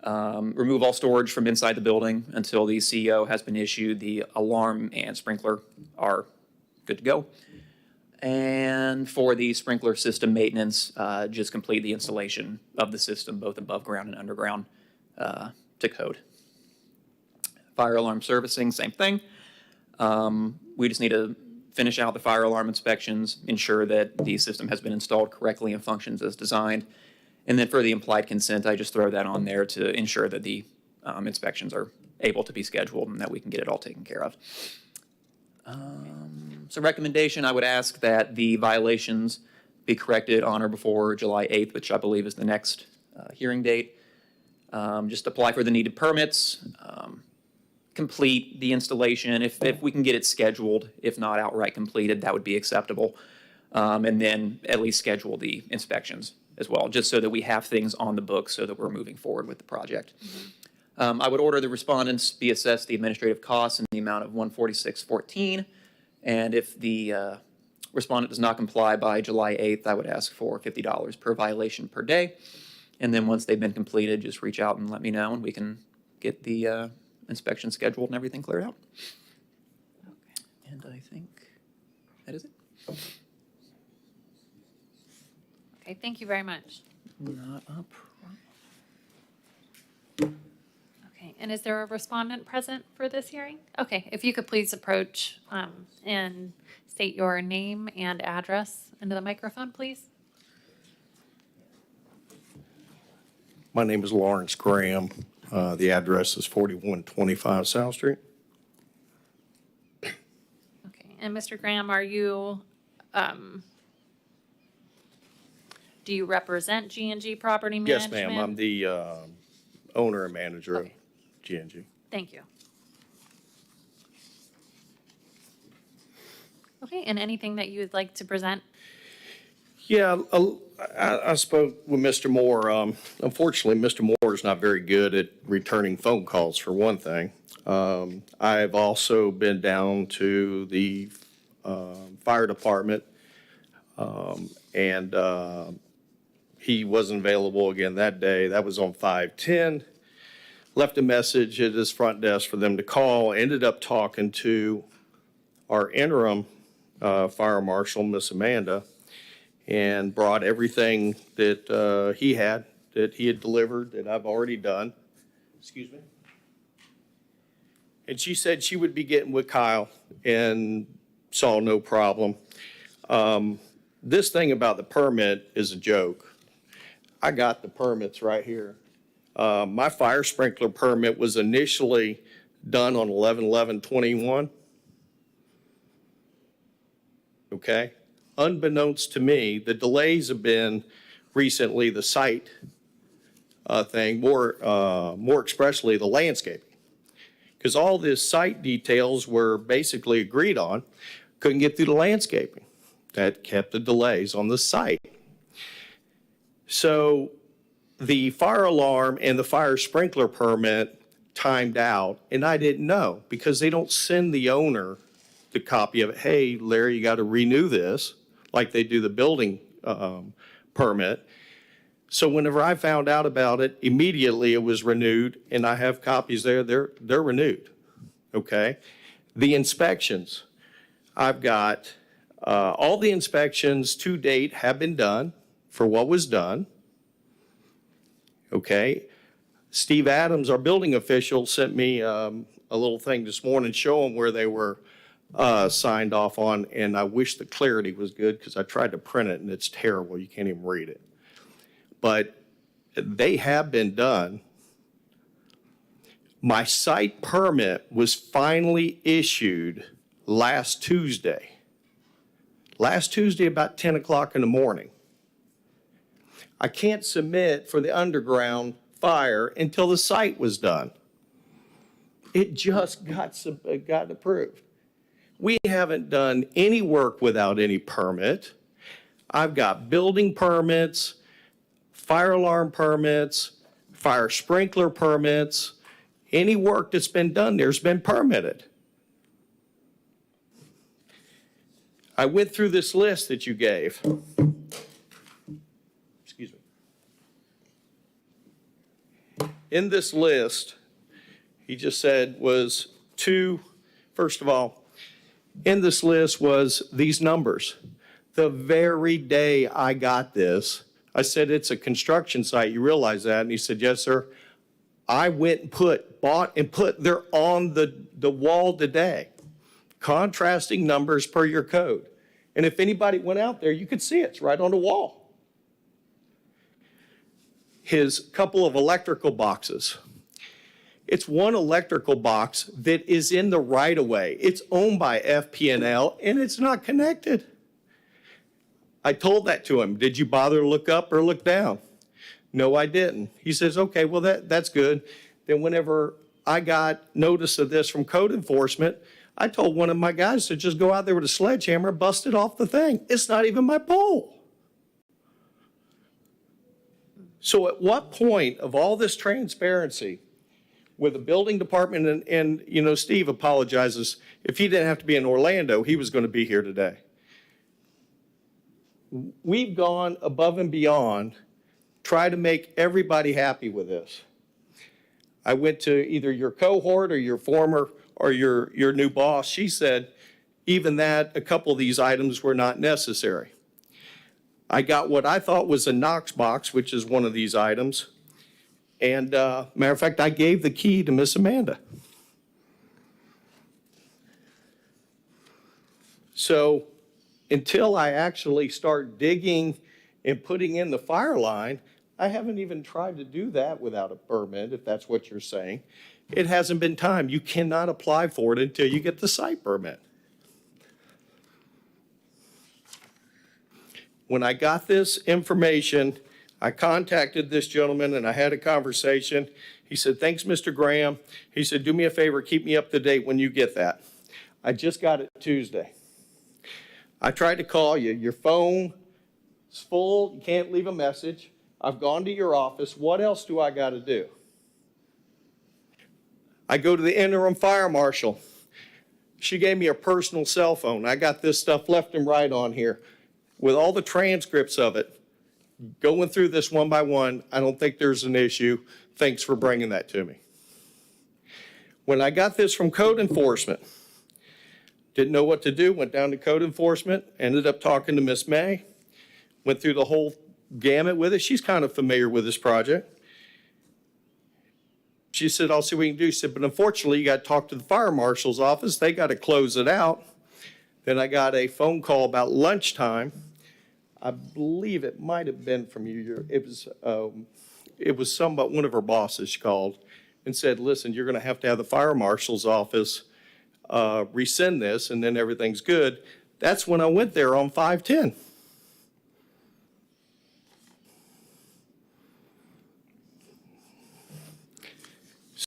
Remove all storage from inside the building until the CO has been issued. The alarm and sprinkler are good to go. And for the sprinkler system maintenance, just complete the installation of the system, both above ground and underground, to code. Fire alarm servicing, same thing. We just need to finish out the fire alarm inspections, ensure that the system has been installed correctly and functions as designed. And then for the implied consent, I just throw that on there to ensure that the inspections are able to be scheduled and that we can get it all taken care of. So recommendation, I would ask that the violations be corrected on or before July 8th, which I believe is the next hearing date. Just apply for the needed permits, complete the installation. If we can get it scheduled, if not outright completed, that would be acceptable. And then at least schedule the inspections as well, just so that we have things on the books so that we're moving forward with the project. I would order the respondents be assessed the administrative costs in the amount of $146.14. And if the respondent does not comply by July 8th, I would ask for $50 per violation per day. And then once they've been completed, just reach out and let me know, and we can get the inspection scheduled and everything cleared out. And I think that is it. Okay, thank you very much. Not a problem. Okay, and is there a respondent present for this hearing? Okay, if you could please approach and state your name and address into the microphone, please. My name is Lawrence Graham. The address is 4125 South Street. Okay, and Mr. Graham, are you, do you represent G&G Property Yes, Management? ma'am. I'm the owner and manager of Okay. G&G. Thank you. Okay, and anything that you would like to present? Yeah, I spoke with Mr. Moore. Unfortunately, Mr. Moore is not very good at returning phone calls, for one thing. I've also been down to the fire department, and he wasn't available again that day. That was on 5/10. Left a message at his front desk for them to call. Ended up talking to our interim fire marshal, Miss Amanda, and brought everything that he had delivered that I've already done. Excuse me. And she said she would be getting with Kyle and saw no problem. This thing about the permit is a joke. I got the permits right here. My fire sprinkler permit was initially done on 11/11/21. Okay? Unbeknownst to me, the delays have been recently the site thing, more expressly the landscaping. Because all the site details were basically agreed on, couldn't get through the landscaping. That kept the delays on the site. So the fire alarm and the fire sprinkler permit timed out, and I didn't know because they don't send the owner the copy of it. Hey, Larry, you got to renew this, like they do the building permit. So whenever I found out about it, immediately it was renewed, and I have copies there. They're renewed. Okay, the inspections, I've got all the inspections to date have been done for what was done. Okay, Steve Adams, our building official, sent me a little thing this morning showing where they were signed off on, and I wish the clarity was good because I tried to print it and it's terrible. You can't even read it. But they have been done. My site permit was finally issued last Tuesday. Last Tuesday about 10 o'clock in the morning. I can't submit for the underground fire until the site was done. It just got approved. We haven't done any work without any permit. I've got building permits, fire alarm permits, fire sprinkler permits. Any work that's been done there's been permitted. I went through this list that you gave. Excuse me. In this list, he just said was first of all, in this list was these numbers. The very day I got this, I said, it's a construction site, you realize that? And he said, yes, sir. I went and bought and put, they're on the wall today. Contrasting numbers per your code. And if anybody went out there, you could see it's right on the wall. His couple of electrical boxes. It's one electrical box that is in the right-of-way. It's owned by FP&L, and it's not connected. I told that to him. Did you bother to look up or look down? No, I didn't. He says, okay, well, that's good. Then whenever I got notice of this from code enforcement, I told one of my guys to just go out there with a sledgehammer, bust it off the thing. It's not even my pole. So at what point of all this transparency with the building department and you know, Steve apologizes. If he didn't have to be in Orlando, he was going to be here today. We've gone above and beyond, try to make everybody happy with this. I went to either your cohort or your former or your new boss. She said even that a couple of these items were not necessary. I got what I thought was a Knox box, which is one of these items. And matter of fact, I gave the key to Miss Amanda. So until I actually start digging and putting in the fire line, I haven't even tried to do that without a permit, if that's what you're saying. It hasn't been time. You cannot apply for it until you get the site permit. When I got this information, I contacted this gentleman and I had a conversation. He said, thanks, Mr. Graham. He said, do me a favor, keep me up to date when you get that. I just got it Tuesday. I tried to call you. Your phone is full. You can't leave a message. I've gone to your office. What else do I got to do? I go to the interim fire marshal. She gave me a personal cell phone. I got this stuff left and right on here with all the transcripts of it. Going through this one by one, I don't think there's an issue. Thanks for bringing that to me. When I got this from code enforcement, didn't know what to do, went down to code enforcement, ended up talking to Miss May, went through the whole gamut with it. She's kind of familiar with this project. She said, I'll see what we can do. She said, but unfortunately, you got to talk to the fire marshal's office. They got to close it out. Then I got a phone call about lunchtime. I believe it might have been from you. It was one of her bosses. She called and said, listen, you're going to have the fire marshal's office rescind this, and then everything's good. That's when I went there on 5/10.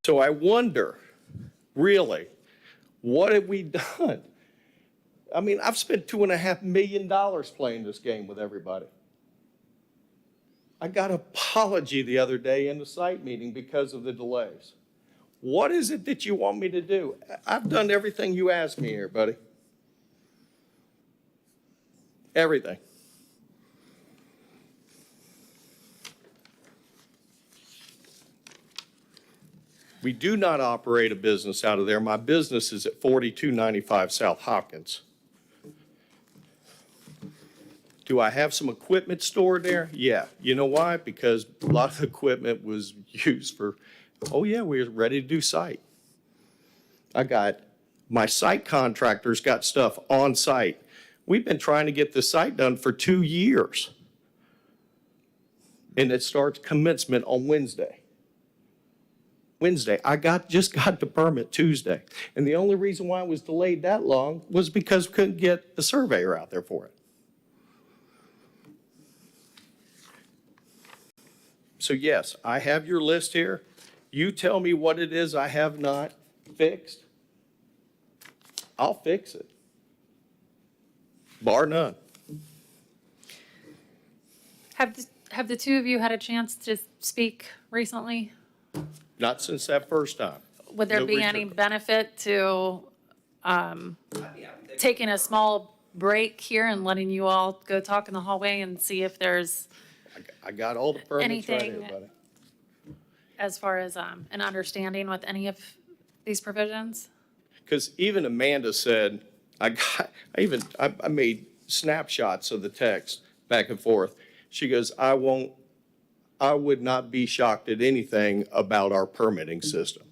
So I wonder, really, what have we done? I mean, I've spent $2.5 million playing this game with everybody. I got an apology the other day in the site meeting because of the delays. What is it that you want me to do? I've done everything you asked me here, buddy. Everything. We do not operate a business out of there. My business is at 4295 South Hopkins. Do I have some equipment stored there? Yeah. You know why? Because a lot of the equipment was used for, oh yeah, we're ready to do site. My site contractors got stuff on site. We've been trying to get the site done for 2 years. And it starts commencement on Wednesday. I just got the permit Tuesday. And the only reason why it was delayed that long was because we couldn't get a surveyor out there for it. So yes, I have your list here. You tell me what it is I have not fixed. I'll fix it. Bar none. Have the two of you had a chance to speak recently? Not since that first time. Would there No be any reason. benefit to taking a small break here and letting you all go talk in the hallway and see if there's, I got all the permits right here, Anything- buddy. as far as an understanding with any of these provisions? Because even Amanda said, I made snapshots of the text back and forth. She goes, I would not be shocked at anything about our permitting system.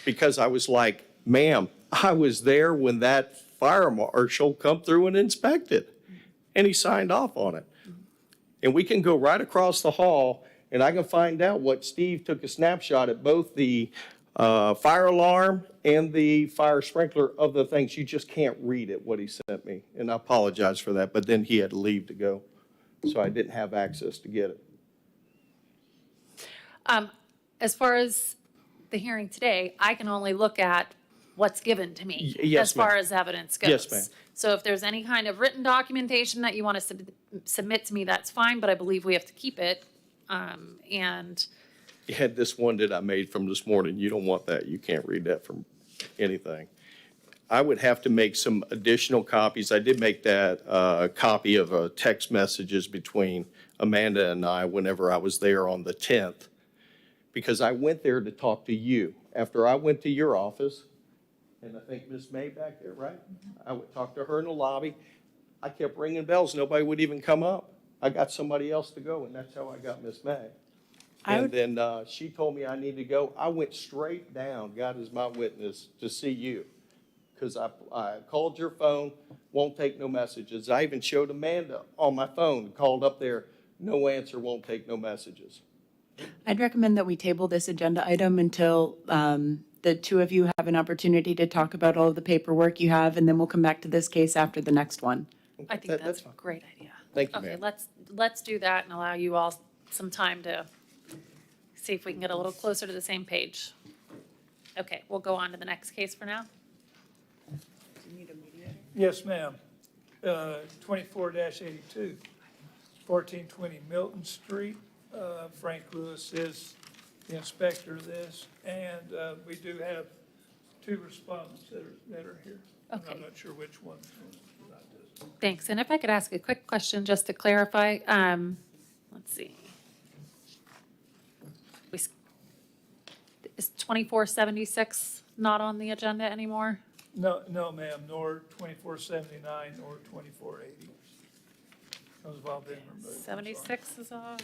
Because I was like, ma'am, I was there when that fire marshal come through and inspected, and he signed off on it. And we can go right across the hall, and I can find out what Steve took a snapshot at both the fire alarm and the fire sprinkler of the things. You just can't read it, what he sent me. And I apologize for that, but then he had to leave to go. So I didn't have access to get it. As far as the hearing today, I can only look at what's given to me. Yes, As far ma'am. as evidence goes. Yes, ma'am. So if there's any kind of written documentation that you want to submit to me, that's fine, but I believe we have to keep it. And You had this one that I made from this morning. You don't want that. You can't read that from anything. I would have to make some additional copies. I did make that copy of text messages between Amanda and I whenever I was there on the 10th, because I went there to talk to you. After I went to your office, and I think Miss May back there, right? I would talk to her in the lobby. I kept ringing bells. Nobody would even come up. I got somebody else to go, and that's how I got Miss May. And then she told me I need to go. I went straight down, God is my witness, to see you. Because I called your phone, won't take no messages. I even showed Amanda on my phone, called up there, no answer, won't take no messages. I'd recommend that we table this agenda item until the two of you have an opportunity to talk about all of the paperwork you have, and then we'll come back to this case after the next one. I think That's that's a fine. great idea. Thank you, Okay, ma'am. let's do that and allow you all some time to see if we can get a little closer to the same page. Okay, we'll go on to the next case for now. Yes, ma'am. 24-82, 1420 Milton Street. Frank Lewis is the inspector of this, and we do have two respondents that are here. Okay. I'm not sure which one. Thanks. And if I could ask a quick question just to clarify, let's see. Is 2476 not on the agenda anymore? No, ma'am, nor 2479 nor 2480. Those have all been removed. I'm sorry. 76 is off.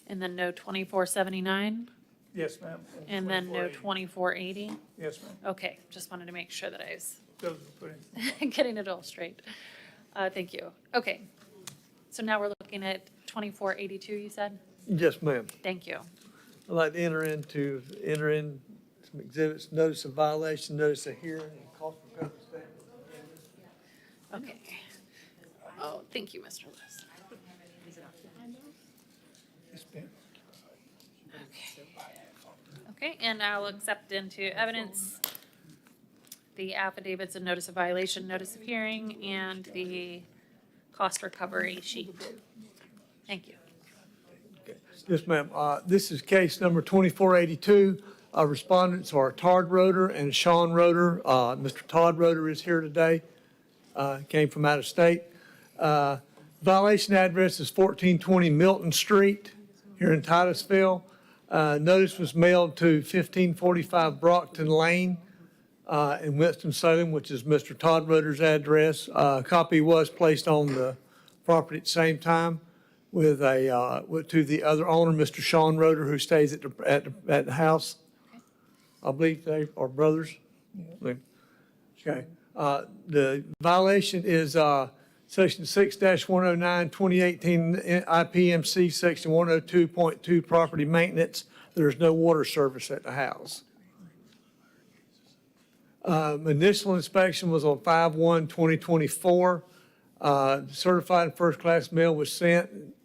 And then no 2479? Yes, ma'am. And then no 2480. 2480? Yes, ma'am. Okay, just wanted to make sure that I was Those were put in. getting it all straight. Thank you. Okay. So now we're looking at 2482, you said? Yes, ma'am. Thank you. I'd like to enter in some exhibits, notice of violation, notice of hearing, and cost recovery statement. Okay. Oh, thank you, Mr. Lewis. It's been- Okay, and I'll accept into evidence the affidavits of notice of violation, notice of hearing, and the cost recovery sheet. Thank you. Yes, ma'am. This is case number 2482. Respondents are Todd Roeder and Sean Roeder. Mr. Todd Roeder is here today, came from out of state. Violation address is 1420 Milton Street here in Titusville. Notice was mailed to 1545 Brockton Lane in Winston-Salem, which is Mr. Todd Roeder's address. A copy was placed on the property at the same time with to the other owner, Mr. Sean Roeder, who stays at the house. I believe they are brothers. Okay. The violation is Section 6-109, 2018 IPMC, Section 102.2, property maintenance. There is no water service at the house. Initial inspection was on 5/1/2024. Certified first-class mail was sent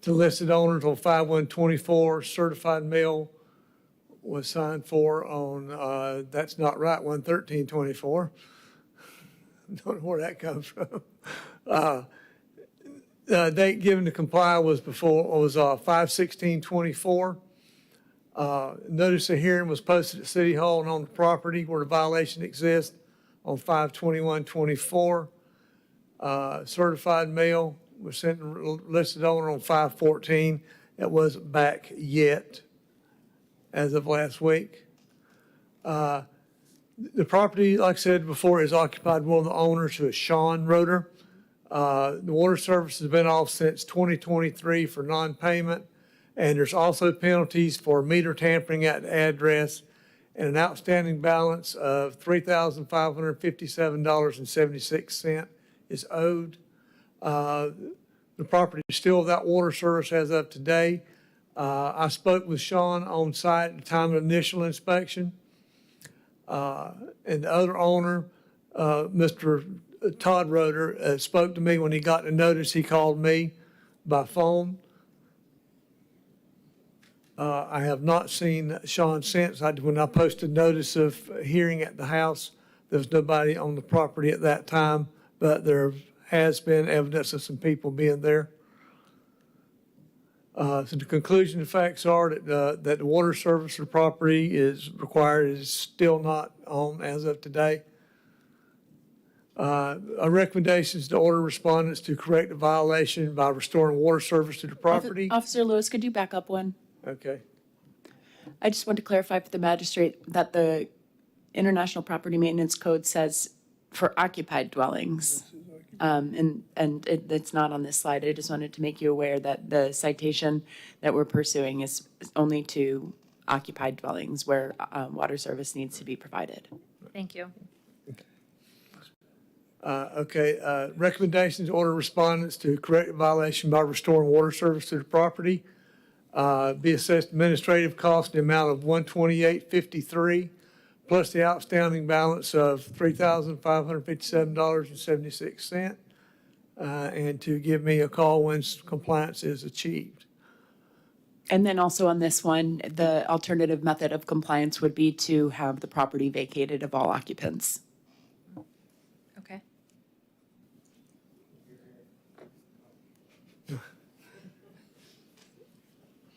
to listed owners on 5/1/24. Certified mail was signed for on, that's not right, 1/13/24. Don't know where that comes from. Date given to comply was 5/16/24. Notice of hearing was posted at City Hall and on the property where the violation exists on 5/21/24. Certified mail was sent to listed owner on 5/14. It wasn't back yet as of last week. The property, like I said before, is occupied by one of the owners, who is Sean Roeder. The water service has been off since 2023 for non-payment, and there's also penalties for meter tampering at the address, and an outstanding balance of $3,557.76 is owed. The property is still without water service as of today. I spoke with Sean on site at the time of initial inspection. And the other owner, Mr. Todd Roeder, spoke to me when he got the notice. He called me by phone. I have not seen Sean since. When I posted notice of hearing at the house, there was nobody on the property at that time, but there has been evidence of some people being there. So the conclusion, the facts are that the water service of the property is required, is still not on as of today. Our recommendation is to order respondents to correct the violation by restoring water service to the property. Officer Lewis, could you back up one? Okay. I just want to clarify for the magistrate that the International Property Maintenance Code says for occupied dwellings. And it's not on this slide. I just wanted to make you aware that the citation that we're pursuing is only to occupied dwellings where water service needs to be provided. Thank you. Recommendations, order respondents to correct the violation by restoring water service to the property. Be assessed administrative cost in the amount of $128.53 plus the outstanding balance of $3,557.76. And to give me a call when compliance is achieved. And then also on this one, the alternative method of compliance would be to have the property vacated of all occupants. Okay.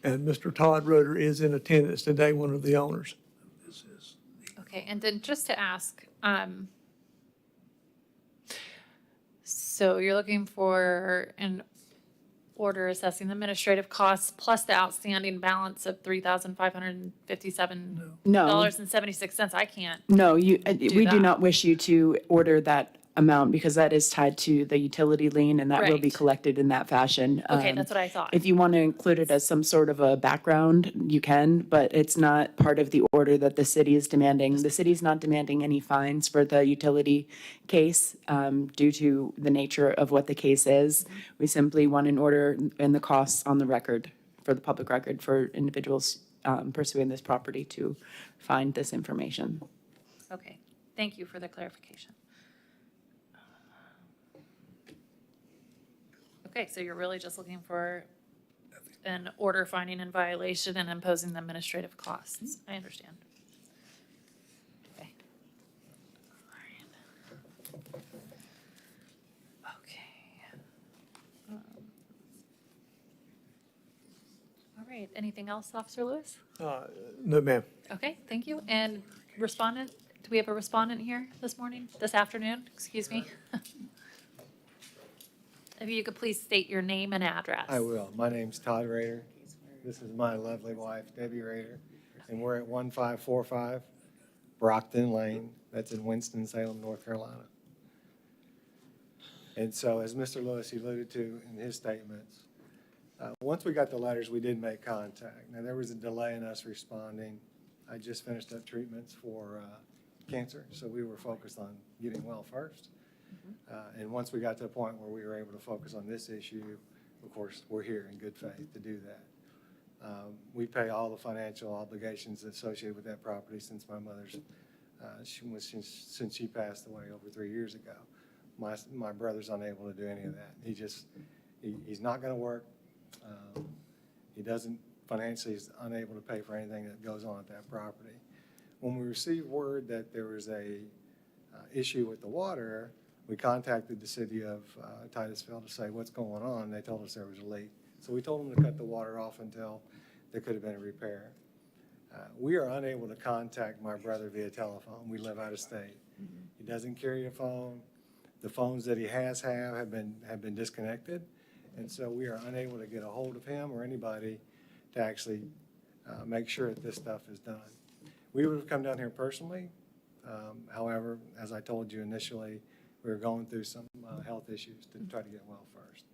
And Mr. Todd Roeder is in attendance today, one of the owners. Okay, and then just to ask, So you're looking for an order assessing the administrative costs plus the outstanding balance of $3,557 No, and 76 cents. I can't. no, we do that. not wish you to order that amount because that is tied to the utility lien and that will be Right. collected in that fashion. Okay, that's what I thought. If you want to include it as some sort of a background, you can, but it's not part of the order that the city is demanding. The city's not demanding any fines for the utility case due to the nature of what the case is. We simply want an order and the costs on the record, for the public record, for individuals pursuing this property to find this information. Okay, thank you for the clarification. Okay, so you're really just looking for an order finding in violation and imposing the administrative costs. I understand. Okay. All right. Okay. All right, anything else, Officer Lewis? No, ma'am. Okay, thank you. And respondent, do we have a respondent here this morning, this afternoon? Excuse me. If you could please state your name and address. I will. My name's Todd Rader. This is my lovely wife, Debbie Rader, and we're at 1545 Brockton Lane. That's in Winston-Salem, North Carolina. And so, as Mr. Lewis alluded to in his statements, once we got the letters, we did make contact. Now, there was a delay in us responding. I just finished up treatments for cancer, so we were focused on getting well first. And once we got to a point where we were able to focus on this issue, of course, we're here in good faith to do that. We pay all the financial obligations associated with that property since my mother's, since she passed away over 3 years ago. My brother's unable to do any of that. He's not going to work. He doesn't, financially, he's unable to pay for anything that goes on at that property. When we received word that there was a issue with the water, we contacted the city of Titusville to say what's going on. They told us there was a leak. So we told them to cut the water off until there could have been a repair. We are unable to contact my brother via telephone. We live out of state. He doesn't carry a phone. The phones that he have been disconnected. And so we are unable to get a hold of him or anybody to actually make sure that this stuff is done. We would have come down here personally. However, as I told you initially, we were going through some health issues to try to get well first.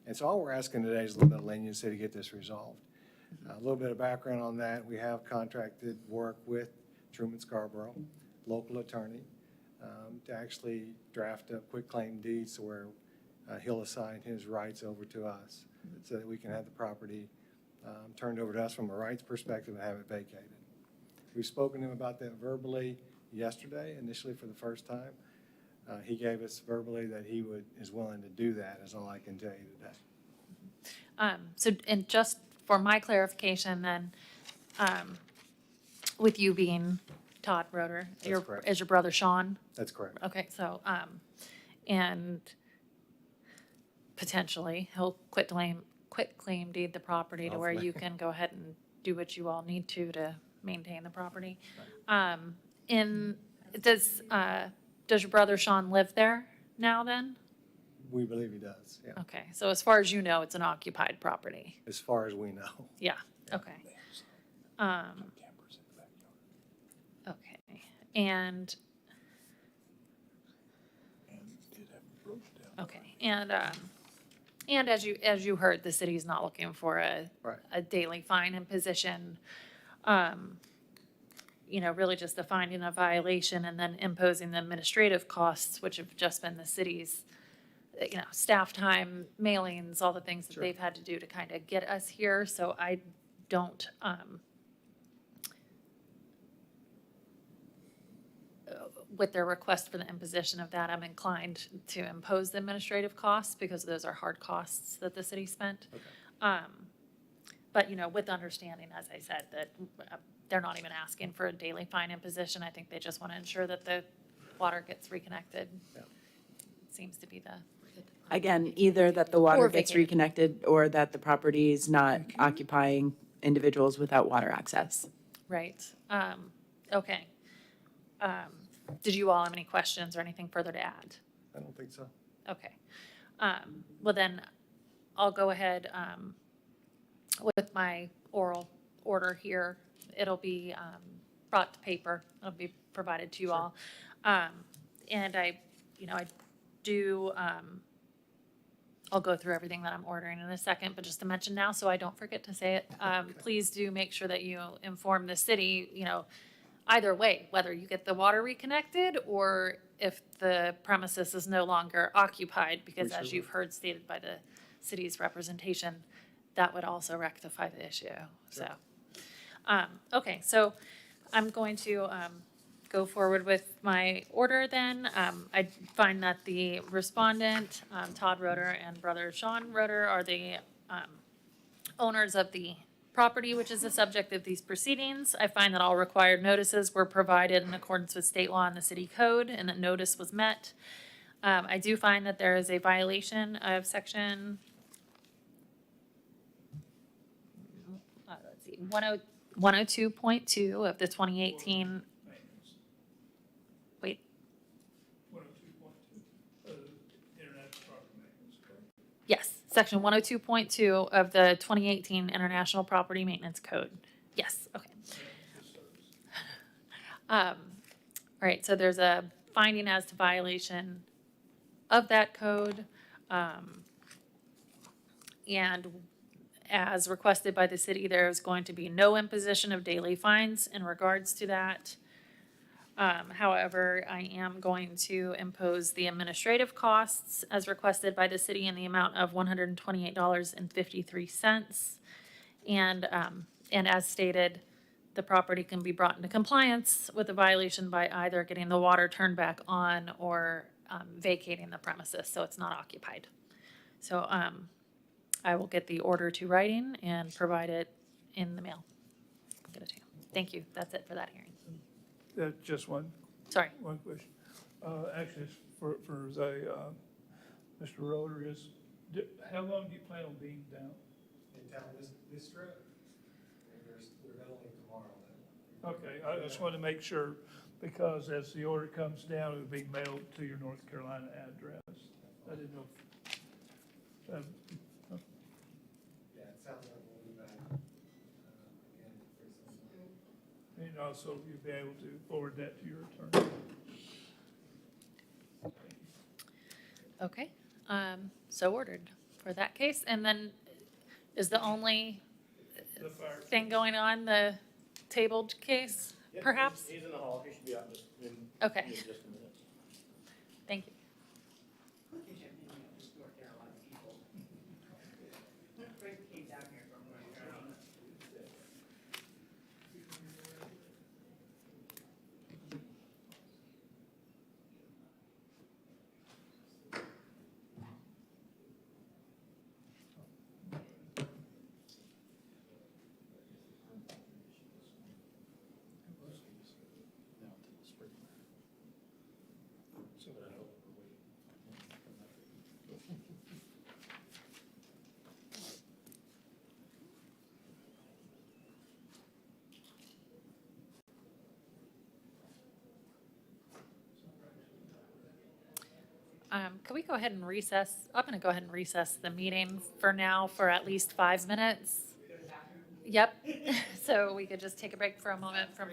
And so all we're asking today is a little bit of leniency to get this resolved. A little bit of background on that. We have contracted work with Truman Scarborough, local attorney, to actually draft up quitclaim deeds where he'll assign his rights over to us so that we can have the property turned over to us from a rights perspective and have it vacated. We've spoken to him about that verbally yesterday, initially for the first time. He gave us verbally that he is willing to do that, is all I can tell you today. So, and just for my clarification then, with you being Todd Roeder, correct. is your brother Sean? That's correct. Okay, so, and potentially he'll quit claim deed the property to where you can go ahead and do what you all need to maintain the property. Does your brother Sean live there now then? We believe he does, yeah, Okay, so as far as you know, it's an occupied property? as far as we know. Yeah, okay. Okay, and. Okay, and as you heard, the city's not looking for Right. a daily fine imposition. Really just the finding a violation and then imposing the administrative costs, which have just been the city's, staff time, mailings, all the things that they've had to do to kind of get us here. So I don't, with their request for the imposition of that, I'm inclined to impose the administrative costs because those are hard costs that the city spent. But, with understanding, as I said, that they're not even asking for a daily fine imposition. I think they just want to ensure that the water gets reconnected. Yeah. Seems to be the. Again, either that the water Or gets vacated. reconnected or that the property is not occupying individuals without water access. Right. Okay. Did you all have any questions or anything further to add? I don't think so. Okay. Well, then I'll go ahead with my oral order here. It'll be brought to paper. It'll be provided to you all. And I do, I'll go through everything that I'm ordering in a second, but just to mention now, so I don't forget to say it, please do make sure that you inform the city, either way, whether you get the water reconnected or if the premises is no longer occupied, because as you've heard stated by the city's representation, that would also rectify the issue, so. Okay, so I'm going to go forward with my order then. I find that the respondent, Todd Roeder and brother Sean Roeder, are the owners of the property, which is the subject of these proceedings. I find that all required notices were provided in accordance with state law and the city code, and that notice was met. I do find that there is a violation of section 102.2 of the 2018. Wait, 102.2, International Property Maintenance Code. yes, section 102.2 of the 2018 International Property Maintenance Code. Yes, okay. All right, so there's a finding as to violation of that code. And as requested by the city, there's going to be no imposition of daily fines in regards to that. However, I am going to impose the administrative costs as requested by the city in the amount of $128.53. And as stated, the property can be brought into compliance with the violation by either getting the water turned back on or vacating the premises so it's not occupied. So I will get the order to writing and provide it in the mail. Get it to you. Thank you. That's it for that hearing. Just one Sorry. question. Actually, it's for Mr. Roeder how long do you plan on being down? In town, this trip, they're only tomorrow then. Okay, I just wanted to make sure, because as the order comes down, it would be mailed to your North Carolina address. I didn't know if, Yeah, it sounds like we'll be back, again, pretty soon. and also you'll be able to forward that to your attorney. Okay. So ordered for that case. And then is the only The fire. thing going on the tabled case, perhaps? He's in the hall, he should be out in Okay. just a minute. Thank you. Can we go ahead and recess? I'm going to go ahead and recess the meeting for now for at least 5 minutes. Yep. So we could just take a break for a moment from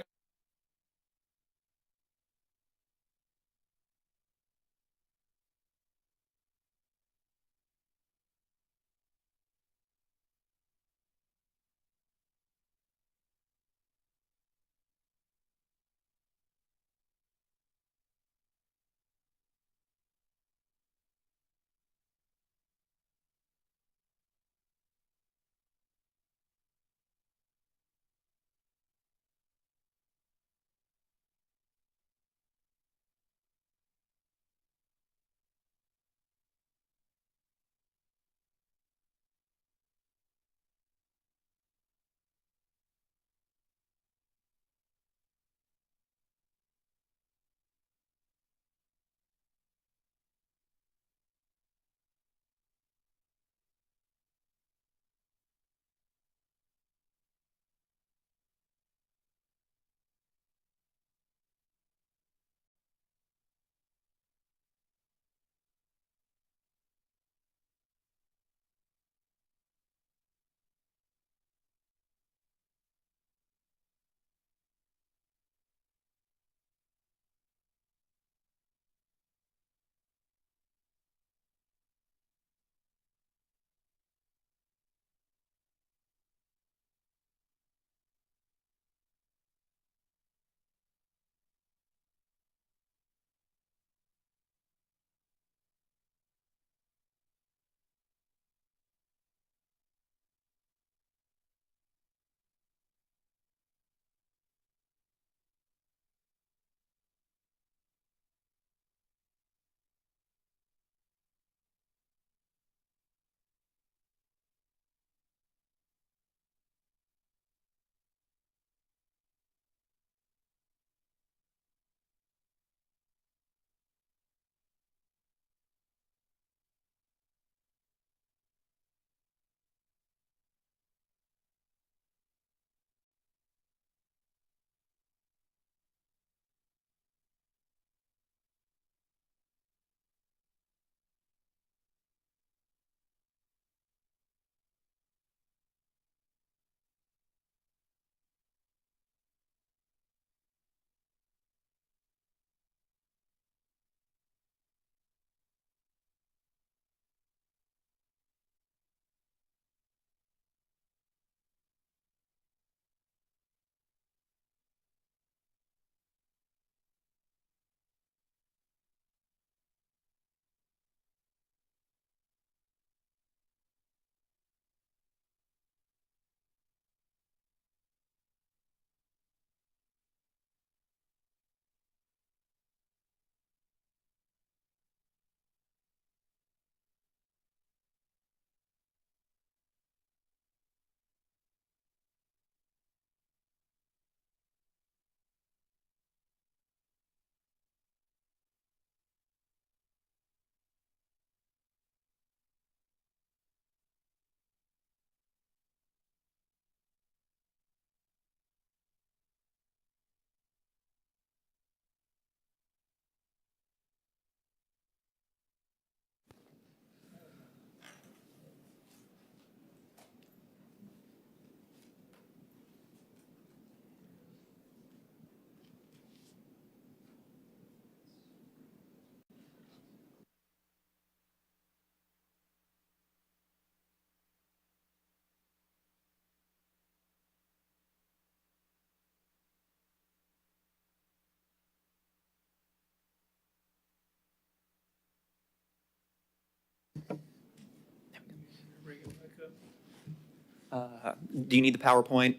Do you need the PowerPoint?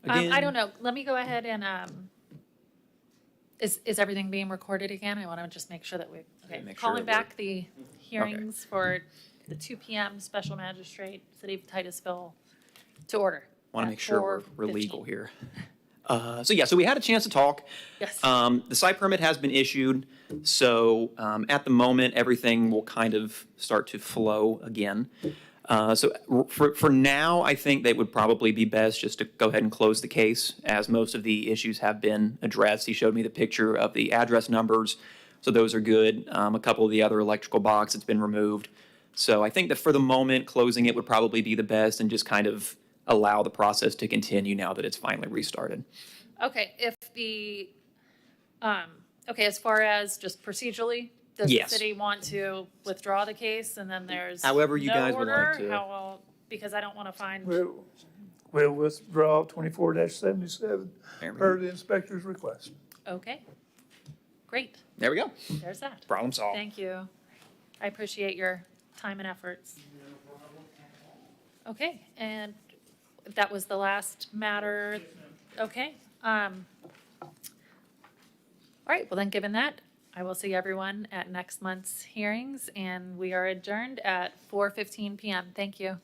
I Again? don't know. Let me go ahead and, is everything being recorded again? I want to just make sure that we, okay. make sure Calling that we're- back the hearings for the 2 PM Special Magistrate, City of Titusville, to order. Want to at make sure we're 4:15. legal here. So we had a chance to talk. Yes. The site permit has been issued, so at the moment, everything will kind of start to flow again. For now, I think that would probably be best just to go ahead and close the case, as most of the issues have been addressed. He showed me the picture of the address numbers, so those are good. A couple of the other electrical box has been removed. So I think that for the moment, closing it would probably be the best and just kind of allow the process to continue now that it's finally restarted. Okay, if the, okay, as far as just procedurally, does the Yes. city want to withdraw the case and then there's However you no guys would like order? to. Because I don't want to find, We'll withdraw 24-77 There we per go. the inspector's request. okay, great, There we go. there's that. Problem solved. Thank you. I appreciate your time and efforts. Okay, and that was the last matter. Okay. All right, well then, given that, I will see everyone at next month's hearings, and we are adjourned at 4:15 PM. Thank you.